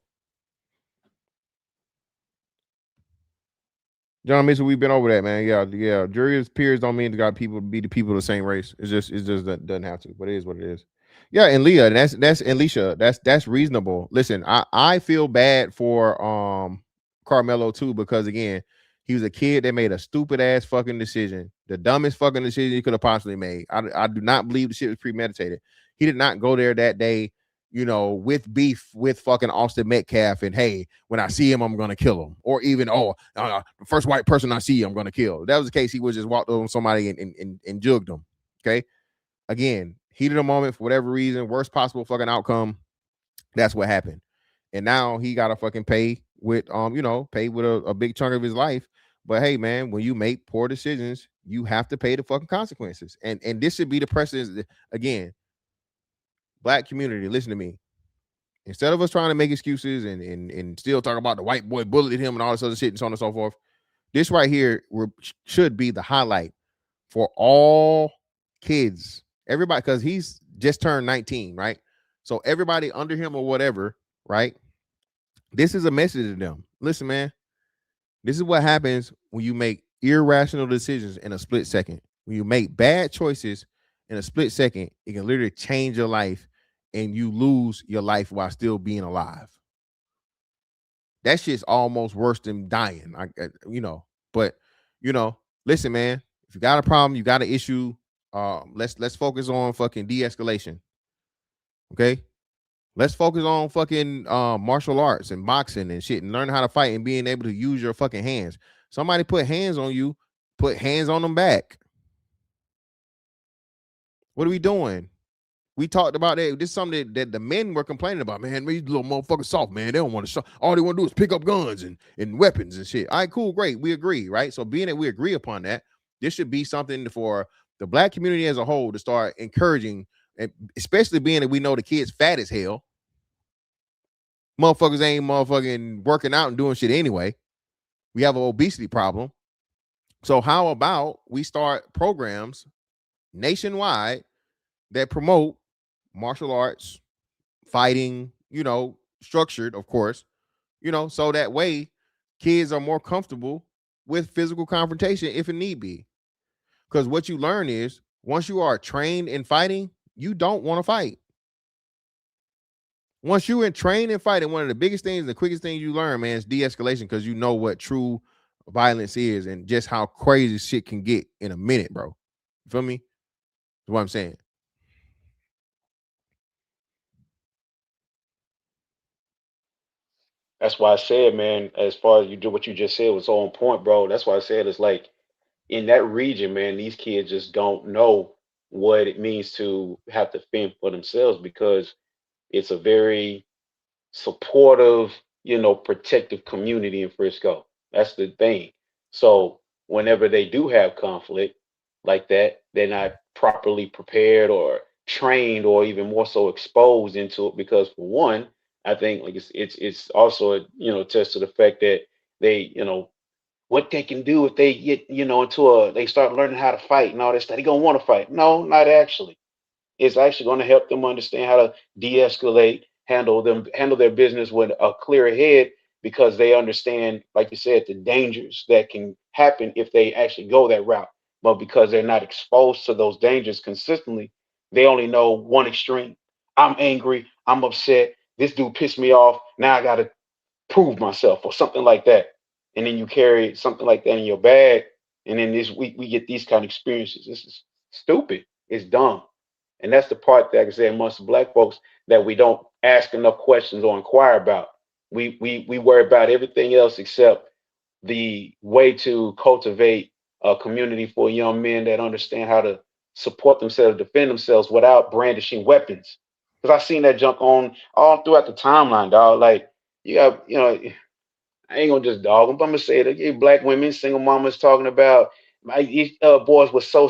John Mitchell, we've been over that, man. Yeah. Jury's peers don't mean to got people be the people of the same race. It just doesn't have to, but it is what it is. Yeah, and Leah, that's Alicia. That's reasonable. Listen, I feel bad for Karmelo too, because again, he was a kid that made a stupid ass fucking decision, the dumbest fucking decision he could have possibly made. I do not believe the shit was premeditated. He did not go there that day, with beef with fucking Austin Metcalf and, hey, when I see him, I'm gonna kill him, or even the first white person I see, I'm gonna kill. If that was the case, he would just walked over somebody and jugged them. Okay, again, heat of the moment for whatever reason, worst possible fucking outcome. That's what happened, and now he got to fucking pay with a big chunk of his life. But hey, man, when you make poor decisions, you have to pay the fucking consequences, and this should be the precedent. Again, black community, listen to me. Instead of us trying to make excuses and still talk about the white boy bullied him and all this other shit and so on and so forth, this right here should be the highlight for all kids, everybody, because he's just turned 19, right? So everybody under him or whatever, right? This is a message to them. Listen, man, this is what happens when you make irrational decisions in a split second. When you make bad choices in a split second, it can literally change your life, and you lose your life while still being alive. That shit's almost worse than dying. But listen, man, if you got a problem, you got an issue, let's focus on fucking de-escalation. Okay? Let's focus on fucking martial arts and boxing and shit, and learn how to fight and being able to use your fucking hands. Somebody put hands on you, put hands on them back. What are we doing? We talked about that. This is something that the men were complaining about. Man, these little motherfuckers soft, man. They don't want to show. All they want to do is pick up guns and weapons and shit. All right, cool, great. We agree, right? So being that we agree upon that, this should be something for the black community as a whole to start encouraging, and especially being that we know the kids fat as hell. Motherfuckers ain't motherfucking working out and doing shit anyway. We have an obesity problem. So how about we start programs nationwide that promote martial arts, fighting, structured, of course, so that way kids are more comfortable with physical confrontation if it need be. Because what you learn is once you are trained in fighting, you don't want to fight. Once you trained in fighting, one of the biggest things, the quickest things you learn, man, is de-escalation, because you know what true violence is and just how crazy shit can get in a minute, bro. You feel me? That's what I'm saying. That's why I said, man, as far as you do what you just said was on point, bro. That's why I said it's like in that region, man, these kids just don't know what it means to have to fend for themselves, because it's a very supportive, protective community in Frisco. That's the thing. So whenever they do have conflict like that, they're not properly prepared or trained, or even more so exposed into it. Because for one, I think like it's also test to the fact that they what they can do if they get they start learning how to fight and all this stuff. They gonna want to fight. No, not actually. It's actually going to help them understand how to de-escalate, handle their business with a clear head, because they understand, like you said, the dangers that can happen if they actually go that route. But because they're not exposed to those dangers consistently, they only know one extreme. I'm angry. I'm upset. This dude pissed me off. Now I got to prove myself, or something like that. And then you carry something like that in your bag. And then we get these kind of experiences. This is stupid. It's dumb. And that's the part that I say amongst Black folks, that we don't ask enough questions or inquire about. We worry about everything else except the way to cultivate a community for young men that understand how to support themselves, defend themselves without brandishing weapons. Because I've seen that junk on all throughout the timeline, dog. Like you have, I ain't gonna just dog them, but I'm gonna say that Black women, single mamas talking about these boys were so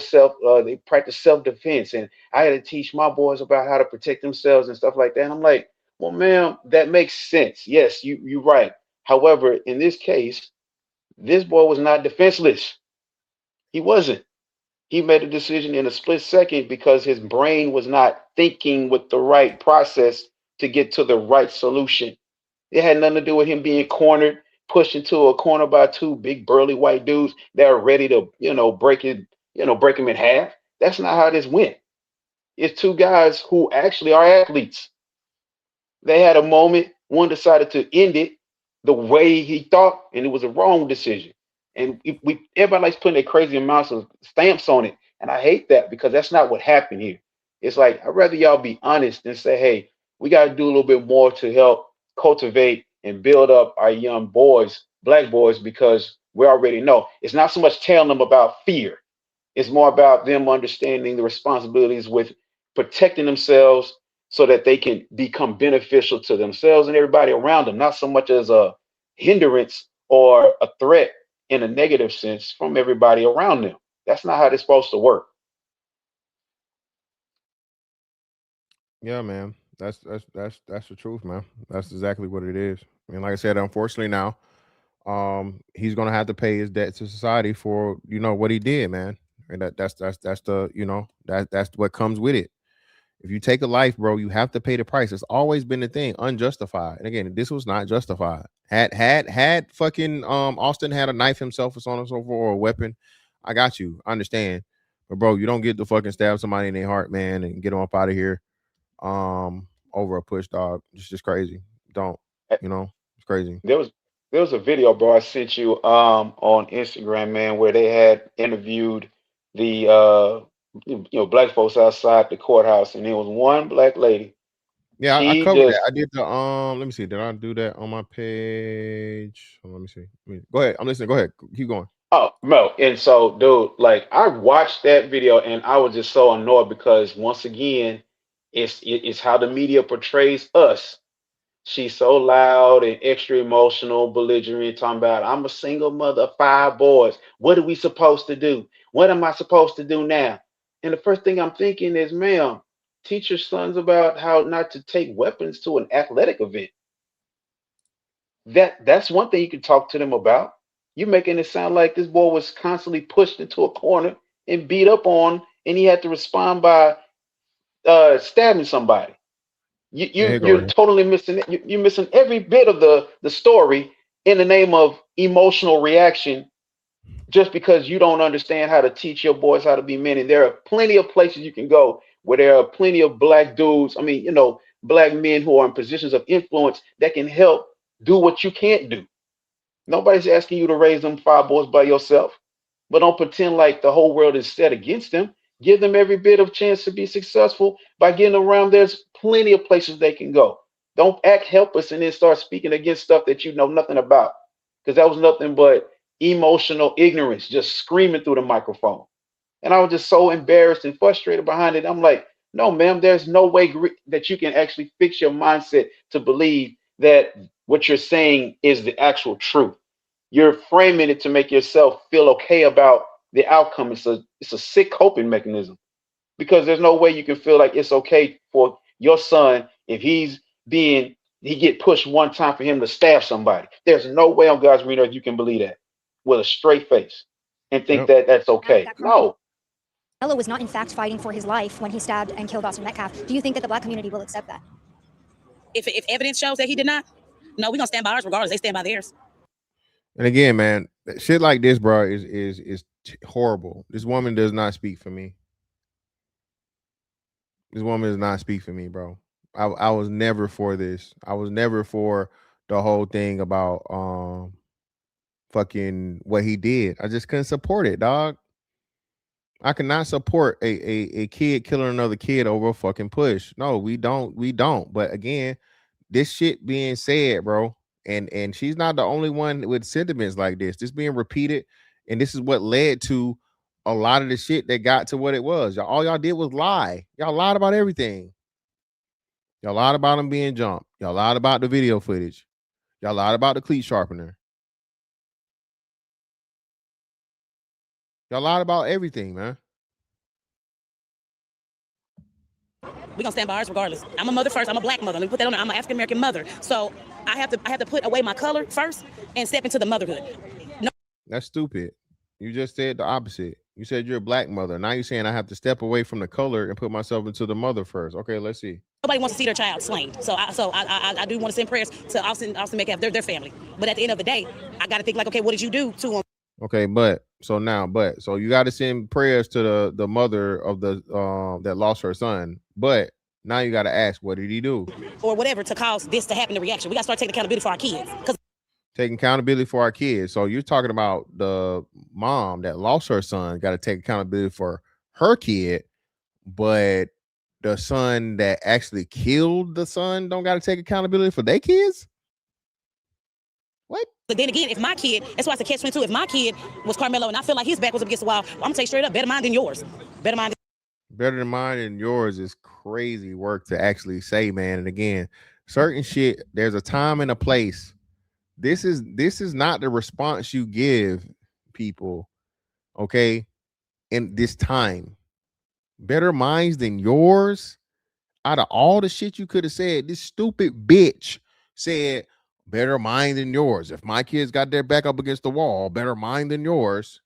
they practice self-defense, and I had to teach my boys about how to protect themselves and stuff like that. And I'm like, well, ma'am, that makes sense. Yes, you're right. However, in this case, this boy was not defenseless. He wasn't. He made a decision in a split second because his brain was not thinking with the right process to get to the right solution. It had nothing to do with him being cornered, pushed into a corner by two big burly white dudes that are ready to, break it, break him in half. That's not how this went. It's two guys who actually are athletes. They had a moment. One decided to end it the way he thought, and it was a wrong decision. And everybody likes putting a crazy amounts of stamps on it, and I hate that, because that's not what happened here. It's like, I'd rather y'all be honest and say, hey, we got to do a little bit more to help cultivate and build up our young boys, Black boys, because we already know it's not so much telling them about fear. It's more about them understanding the responsibilities with protecting themselves so that they can become beneficial to themselves and everybody around them, not so much as a hindrance or a threat in a negative sense from everybody around them. That's not how it's supposed to work. Yeah, man. That's the truth, man. That's exactly what it is. And like I said, unfortunately now, he's gonna have to pay his debt to society for what he did, man. And that's the that's what comes with it. If you take a life, bro, you have to pay the price. It's always been the thing, unjustified. And again, this was not justified. Had fucking Austin had a knife himself or so on and so forth, or a weapon, I got you. I understand. But bro, you don't get to fucking stab somebody in their heart, man, and get them up out of here over a push, dog. It's just crazy. Don't, it's crazy. There was a video, bro, I sent you on Instagram, man, where they had interviewed the Black folks outside the courthouse, and there was one Black lady. Yeah, I covered that. I did the let me see. Did I do that on my page? Let me see. Go ahead. I'm listening. Go ahead. Keep going. Oh no. And so, dude, like, I watched that video and I was just so annoyed, because once again, it's how the media portrays us. She's so loud and extra emotional, belligerent, talking about, I'm a single mother of 5 boys. What are we supposed to do? What am I supposed to do now? And the first thing I'm thinking is, ma'am, teach your sons about how not to take weapons to an athletic event. That's one thing you can talk to them about. You're making it sound like this boy was constantly pushed into a corner and beat up on, and he had to respond by stabbing somebody. You're totally missing it. You're missing every bit of the story in the name of emotional reaction, just because you don't understand how to teach your boys how to be men. And there are plenty of places you can go where there are plenty of Black dudes. I mean, Black men who are in positions of influence that can help do what you can't do. Nobody's asking you to raise them 5 boys by yourself, but don't pretend like the whole world is set against them. Give them every bit of chance to be successful by getting around. There's plenty of places they can go. Don't act helpless and then start speaking against stuff that you know nothing about, because that was nothing but emotional ignorance, just screaming through the microphone. And I was just so embarrassed and frustrated behind it. I'm like, no, ma'am, there's no way that you can actually fix your mindset to believe that what you're saying is the actual truth. You're framing it to make yourself feel okay about the outcome. It's a sick coping mechanism, because there's no way you can feel like it's okay for your son if he get pushed one time for him to stab somebody. There's no way on God's green earth you can believe that with a straight face and think that that's okay. No. Karmelo was not in fact fighting for his life when he stabbed and killed Austin Metcalf. Do you think that the black community will accept that? If evidence shows that he did not, no, we're gonna stand by ours regardless. They stand by theirs. And again, man, shit like this, bro, is horrible. This woman does not speak for me. This woman does not speak for me, bro. I was never for this. I was never for the whole thing about fucking what he did. I just couldn't support it, dog. I cannot support a kid killing another kid over a fucking push. No, we don't. But again, this shit being said, bro, and she's not the only one with sentiments like this. This being repeated, and this is what led to a lot of the shit that got to what it was. All y'all did was lie. Y'all lied about everything. Y'all lied about him being jumped. Y'all lied about the video footage. Y'all lied about the cleat sharpener. Y'all lied about everything, man. We're gonna stand by ours regardless. I'm a mother first. I'm a black mother. Let me put that on there. I'm an African American mother. So I have to put away my color first and step into the motherhood. No. That's stupid. You just said the opposite. You said you're a black mother. Now you're saying I have to step away from the color and put myself into the mother first. Okay, let's see. Nobody wants to see their child slain. So I do want to send prayers to Austin Metcalf, their family. But at the end of the day, I got to think like, okay, what did you do to him? Okay, so you got to send prayers to the mother of the that lost her son. But now you got to ask, what did he do? Or whatever to cause this to happen, the reaction. We got to start taking accountability for our kids. Taking accountability for our kids. So you're talking about the mom that lost her son got to take accountability for her kid, but the son that actually killed the son don't got to take accountability for their kids? What? But then again, if my kid, that's why it's a catch-22. If my kid was Karmelo and I feel like his back was up against the wall, I'm gonna tell you straight up, better mine than yours. Better than mine and yours is crazy work to actually say, man. And again, certain shit, there's a time and a place. This is not the response you give people, okay, in this time. Better minds than yours. Out of all the shit you could have said, this stupid bitch said, better mine than yours. If my kids got their back up against the wall, better mine than yours.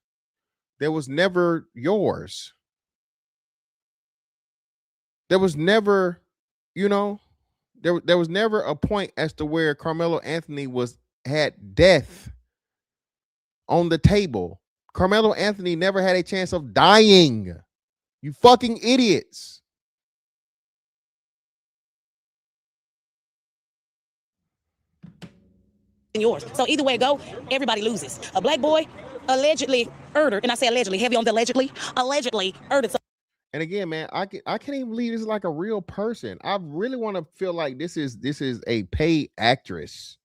There was never yours. There was never, there was never a point as to where Karmelo Anthony had death on the table. Karmelo Anthony never had a chance of dying. You fucking idiots. yours. So either way it go, everybody loses. A black boy allegedly murdered, and I say allegedly, heavy on the allegedly murdered. And again, man, I can't even believe this is like a real person. I really want to feel like this is a paid actress.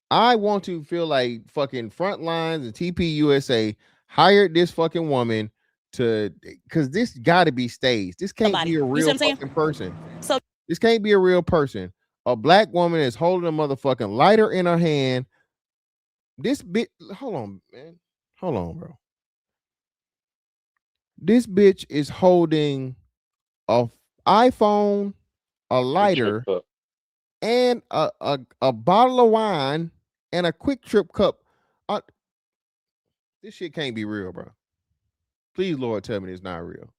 I want to feel like fucking Frontlines and TP USA hired this fucking woman because this got to be staged. This can't be a real fucking person. So this can't be a real person. A black woman is holding a motherfucking lighter in her hand. This bitch, hold on, man. Hold on, bro. This bitch is holding a iPhone, a lighter, and a bottle of wine and a Quick Trip cup. This shit can't be real, bro. Please, Lord, tell me it's not real.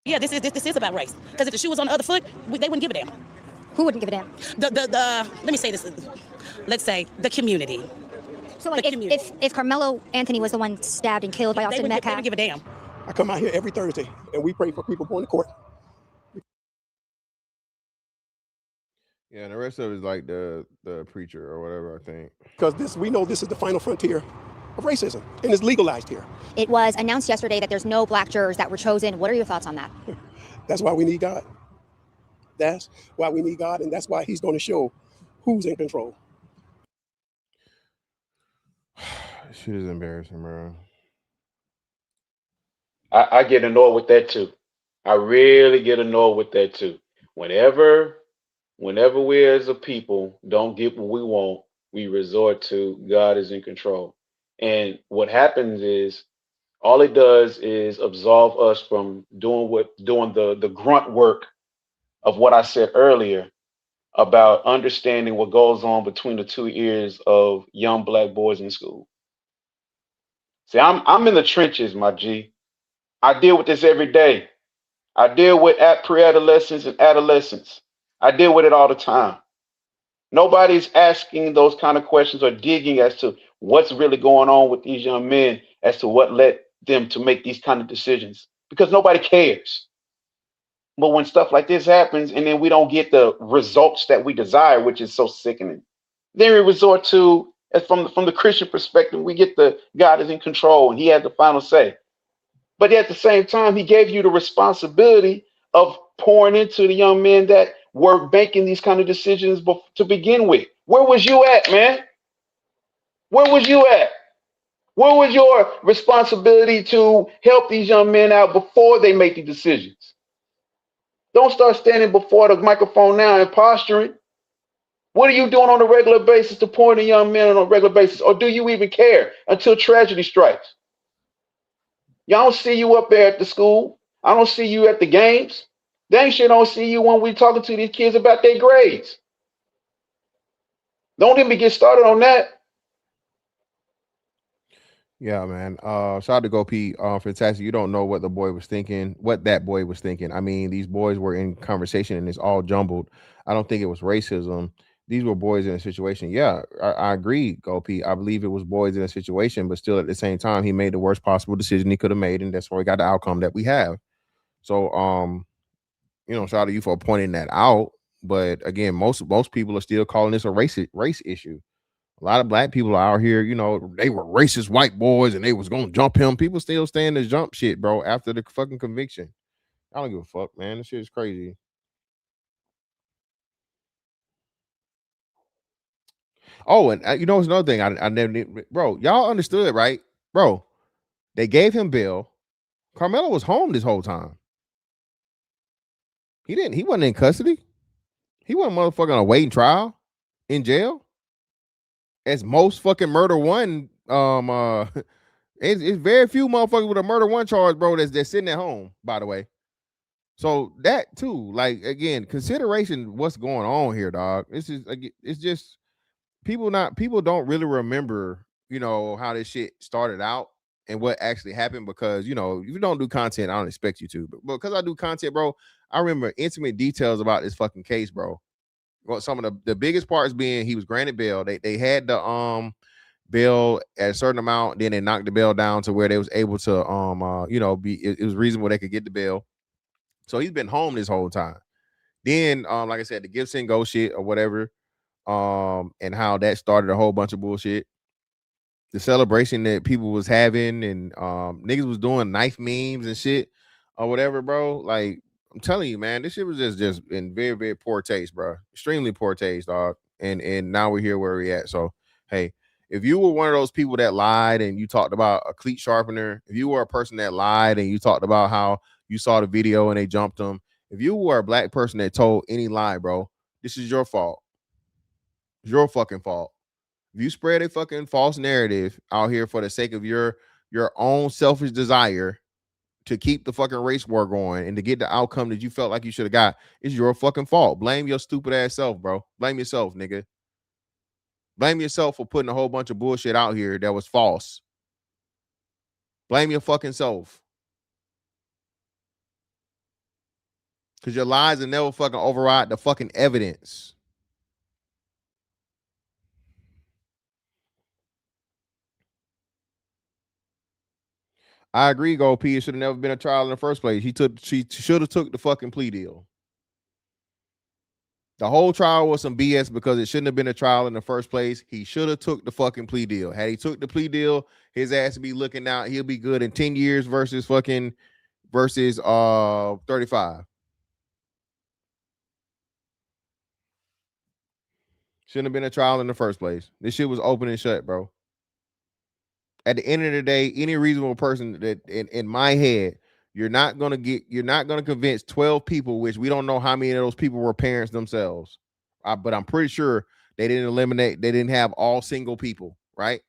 Yeah, this is about race. Because if the shoe was on the other foot, they wouldn't give a damn. Who wouldn't give a damn? Let me say this. Let's say the community. So like if Karmelo Anthony was the one stabbed and killed by Austin Metcalf, they wouldn't give a damn. I come out here every Thursday and we pray for people going to court. Yeah, and the rest of it is like the preacher or whatever, I think. Because we know this is the final frontier of racism, and it's legalized here. It was announced yesterday that there's no black jurors that were chosen. What are your thoughts on that? That's why we need God. That's why we need God, and that's why he's going to show who's in control. Shit is embarrassing, bro. I get annoyed with that too. I really get annoyed with that too. Whenever we as a people don't get what we want, we resort to God is in control. And what happens is all it does is absolve us from doing the grunt work of what I said earlier about understanding what goes on between the two ears of young black boys in school. See, I'm in the trenches, my G. I deal with this every day. I deal with pre-adolescents and adolescents. I deal with it all the time. Nobody's asking those kind of questions or digging as to what's really going on with these young men as to what led them to make these kind of decisions because nobody cares. But when stuff like this happens and then we don't get the results that we desire, which is so sickening, then we resort to, as from the Christian perspective, we get the God is in control and he has the final say. But at the same time, he gave you the responsibility of pouring into the young men that were making these kind of decisions to begin with. Where was you at, man? Where was you at? Where was your responsibility to help these young men out before they make the decisions? Don't start standing before the microphone now and posturing. What are you doing on a regular basis to pour into young men on a regular basis? Or do you even care until tragedy strikes? Y'all don't see you up there at the school. I don't see you at the games. Dang sure don't see you when we talking to these kids about their grades. Don't even get started on that. Yeah, man. Shout out to Go P. Fantastic. You don't know what the boy was thinking, what that boy was thinking. I mean, these boys were in conversation and it's all jumbled. I don't think it was racism. These were boys in a situation. Yeah, I agree, Go P. I believe it was boys in a situation, but still at the same time, he made the worst possible decision he could have made, and that's why we got the outcome that we have. So, shout out to you for pointing that out. But again, most people are still calling this a race issue. A lot of black people are out here, they were racist white boys and they was gonna jump him. People still stand to jump shit, bro, after the fucking conviction. I don't give a fuck, man. This shit is crazy. Oh, and it's another thing I never, bro. Y'all understood, right, bro? They gave him bail. Karmelo was home this whole time. He wasn't in custody. He wasn't motherfucking on a waiting trial in jail. As most fucking murder-1, it's very few motherfuckers with a murder-1 charge, bro, that's sitting at home, by the way. So that too, like, again, consideration what's going on here, dog. It's just people don't really remember, how this shit started out and what actually happened because, if you don't do content, I don't expect you to. But because I do content, bro, I remember intimate details about this fucking case, bro. Well, some of the biggest parts being he was granted bail. They had the bail at a certain amount, then they knocked the bail down to where they was able to it was reasonable they could get the bail. So he's been home this whole time. Then like I said, the Gibson go shit or whatever, and how that started a whole bunch of bullshit. The celebration that people was having and niggas was doing knife memes and shit or whatever, bro. Like, I'm telling you, man, this shit was just in very, very poor taste, bro. Extremely poor taste, dog. And now we're here where we're at. So, hey, if you were one of those people that lied and you talked about a cleat sharpener, if you were a person that lied and you talked about how you saw the video and they jumped them, if you were a black person that told any lie, bro, this is your fault. It's your fucking fault. If you spread a fucking false narrative out here for the sake of your own selfish desire to keep the fucking race war going and to get the outcome that you felt like you should have got, it's your fucking fault. Blame your stupid ass self, bro. Blame yourself, nigga. Blame yourself for putting a whole bunch of bullshit out here that was false. Blame your fucking self. Because your lies will never fucking override the fucking evidence. I agree, Gold P. It should have never been a trial in the first place. She should have took the fucking plea deal. The whole trial was some BS because it shouldn't have been a trial in the first place. He should have took the fucking plea deal. Had he took the plea deal, his ass would be looking out. He'll be good in 10 years versus 35. Shouldn't have been a trial in the first place. This shit was open and shut, bro. At the end of the day, any reasonable person that in my head You're not gonna convince 12 people, which we don't know how many of those people were parents themselves. But I'm pretty sure they didn't have all single people, right?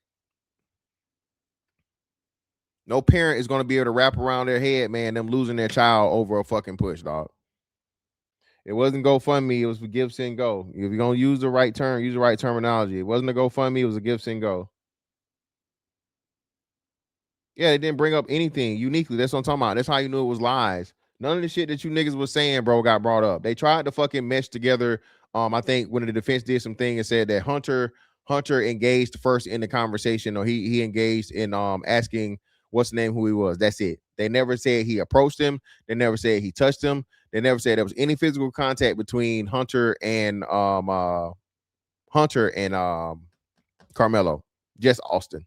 No parent is going to be able to wrap around their head, man, them losing their child over a fucking push, dog. It wasn't GoFundMe, it was for Give, Send, Go. If you're going to use the right term, use the right terminology. It wasn't a GoFundMe, it was a Give, Send, Go. Yeah, they didn't bring up anything uniquely. That's what I'm talking about. That's how you knew it was lies. None of the shit that you niggas was saying, bro, got brought up. They tried to fucking mesh together. I think when the defense did some thing and said that Hunter engaged first in the conversation, or he engaged in asking what's the name, who he was. That's it. They never said he approached him. They never said he touched him. They never said there was any physical contact between Hunter and Karmelo. Just Austin.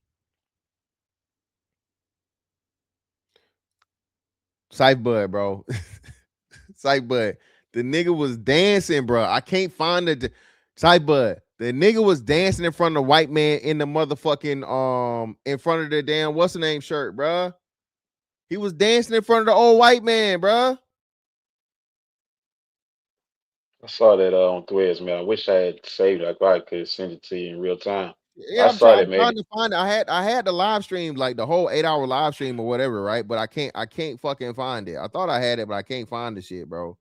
Sight Bud, bro. Sight Bud. The nigga was dancing, bro. I can't find the Sight Bud. The nigga was dancing in front of the white man in the motherfucking in front of the damn what's the name shirt, bro. He was dancing in front of the old white man, bro. I saw that on Threads, man. I wish I had saved it. I probably could send it to you in real time. Yeah, I'm trying to find it. I had the live stream, like the whole 8-hour live stream or whatever, right? But I can't fucking find it. I thought I had it, but I can't find the shit, bro.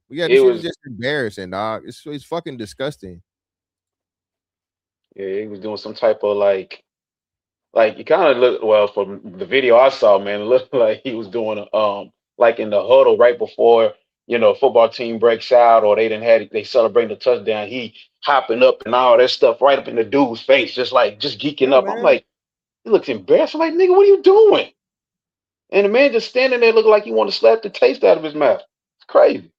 But yeah, this shit is just embarrassing, dog. It's fucking disgusting. Yeah, he was doing some type of like you kind of look, well, from the video I saw, man, it looked like he was doing like in the huddle right before, football team breaks out, or they celebrating the touchdown. He hopping up and all that stuff right up in the dude's face, just geeking up. Man. I'm like, he looks embarrassed. I'm like, nigga, what are you doing? And the man just standing there looking like he want to slap the taste out of his mouth. It's crazy.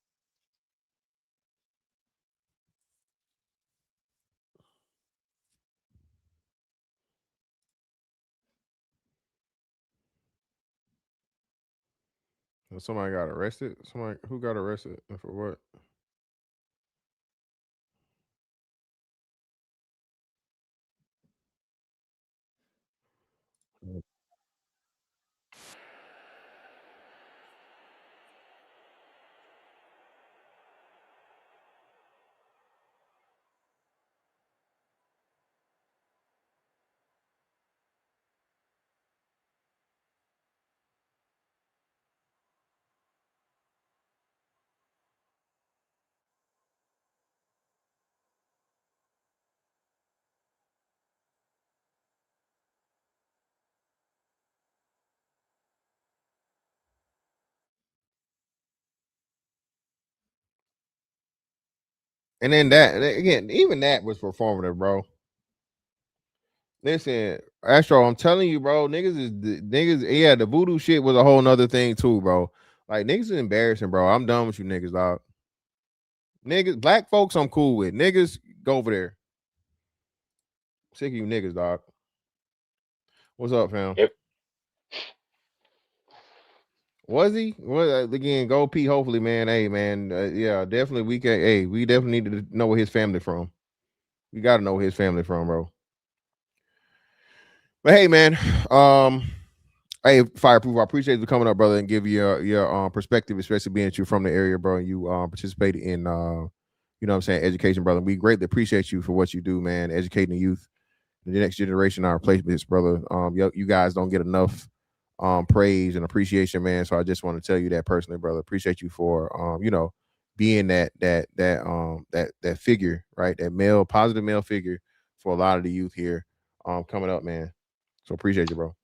Somebody got arrested. Who got arrested and for what? And then even that was performative, bro. Listen, Astro, I'm telling you, bro, niggas. Yeah, the voodoo shit was a whole nother thing too, bro. Like niggas is embarrassing, bro. I'm done with you niggas, dog. Niggas, black folks, I'm cool with. Niggas, go over there. Sick of you niggas, dog. What's up, fam? Yep. Was he? Well, again, go P. Hopefully, man. Hey, man. Yeah, definitely. We can. Hey, we definitely need to know where his family from. We got to know where his family from, bro. But hey, man. Hey, Fireproof. I appreciate you coming up, brother, and give your perspective, especially being that you're from the area, bro, and you participate in you know what I'm saying, education, brother. We greatly appreciate you for what you do, man, educating the youth, the next generation, our replacements, brother. You guys don't get enough praise and appreciation, man. So I just want to tell you that personally, brother. Appreciate you for being that figure, right? That positive male figure for a lot of the youth here coming up, man. So appreciate you, bro.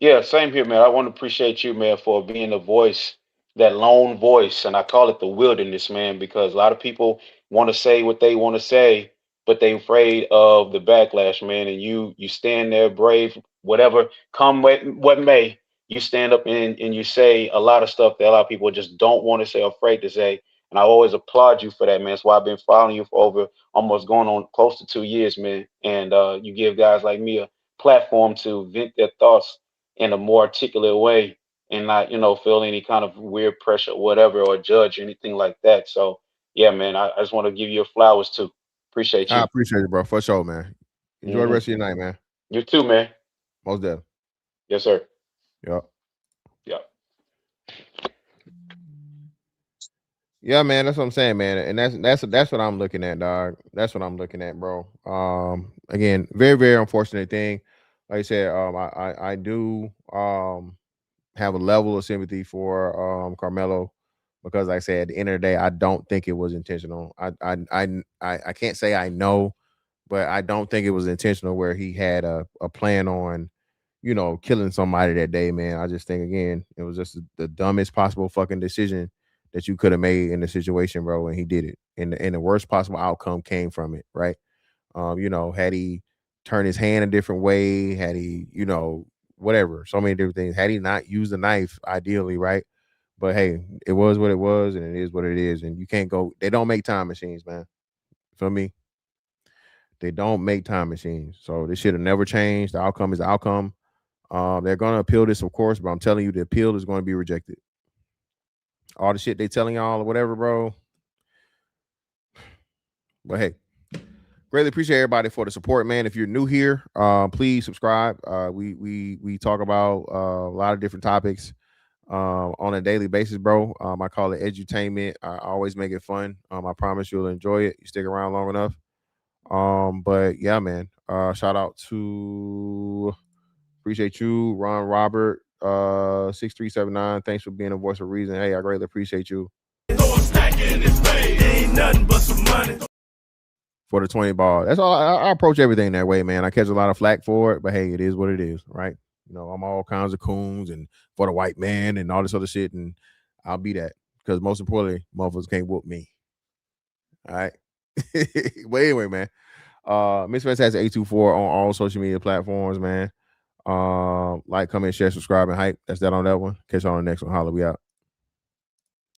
Yeah, same here, man. I want to appreciate you, man, for being a voice, that lone voice, and I call it the wilderness, man, because a lot of people want to say what they want to say, but they afraid of the backlash, man. And you stand there brave, whatever come what may. You stand up and you say a lot of stuff that a lot of people just don't want to say, or afraid to say. And I always applaud you for that, man. That's why I've been following you for over almost going on close to 2 years, man. And you give guys like me a platform to vent their thoughts in a more articulate way, and not feel any kind of weird pressure or whatever, or judge or anything like that. So yeah, man, I just want to give you flowers too. Appreciate you. I appreciate it, bro, for sure, man. Enjoy the rest of your night, man. You too, man. Most definitely. Yes, sir. Yep. Yep. Yeah, man, that's what I'm saying, man, and that's what I'm looking at, dog. That's what I'm looking at, bro. Again, very very unfortunate thing. Like I said, I do have a level of sympathy for Karmelo because, like I said, at the end of the day, I don't think it was intentional. I can't say I know, but I don't think it was intentional where he had a plan on, you know, killing somebody that day, man. I just think again, it was just the dumbest possible fucking decision that you could have made in the situation, bro, and he did it. And the worst possible outcome came from it, right? You know, had he turned his hand a different way, had he, you know, whatever, so many different things, had he not used the knife, ideally, right? But hey, it was what it was, and it is what it is. And you can't go, they don't make time machines, man. For me, they don't make time machines. So this shit will never change. The outcome is the outcome. They're gonna appeal this, of course, but I'm telling you, the appeal is going to be rejected. All the shit they telling y'all or whatever, bro. But hey, greatly appreciate everybody for the support, man. If you're new here, please subscribe. We talk about a lot of different topics on a daily basis, bro. I call it edutainment. I always make it fun. I promise you'll enjoy it. You stick around long enough. But yeah, man. Shout out to appreciate you, Ron Robert, 6379. Thanks for being a voice of reason. Hey, I greatly appreciate you. Ain't nothing but some money. For the 20 ball. That's all. I approach everything that way, man. I catch a lot of flack for it, but hey, it is what it is, right? You know, I'm all kinds of coons and for the white man and all this other shit, and I'll be that because most importantly, motherfuckers can't whoop me. All right. But anyway, man. Miss Fest has 824 on all social media platforms, man. Like, comment, share, subscribe, and hype. That's that on that one. Catch you on the next one. Holla, we out.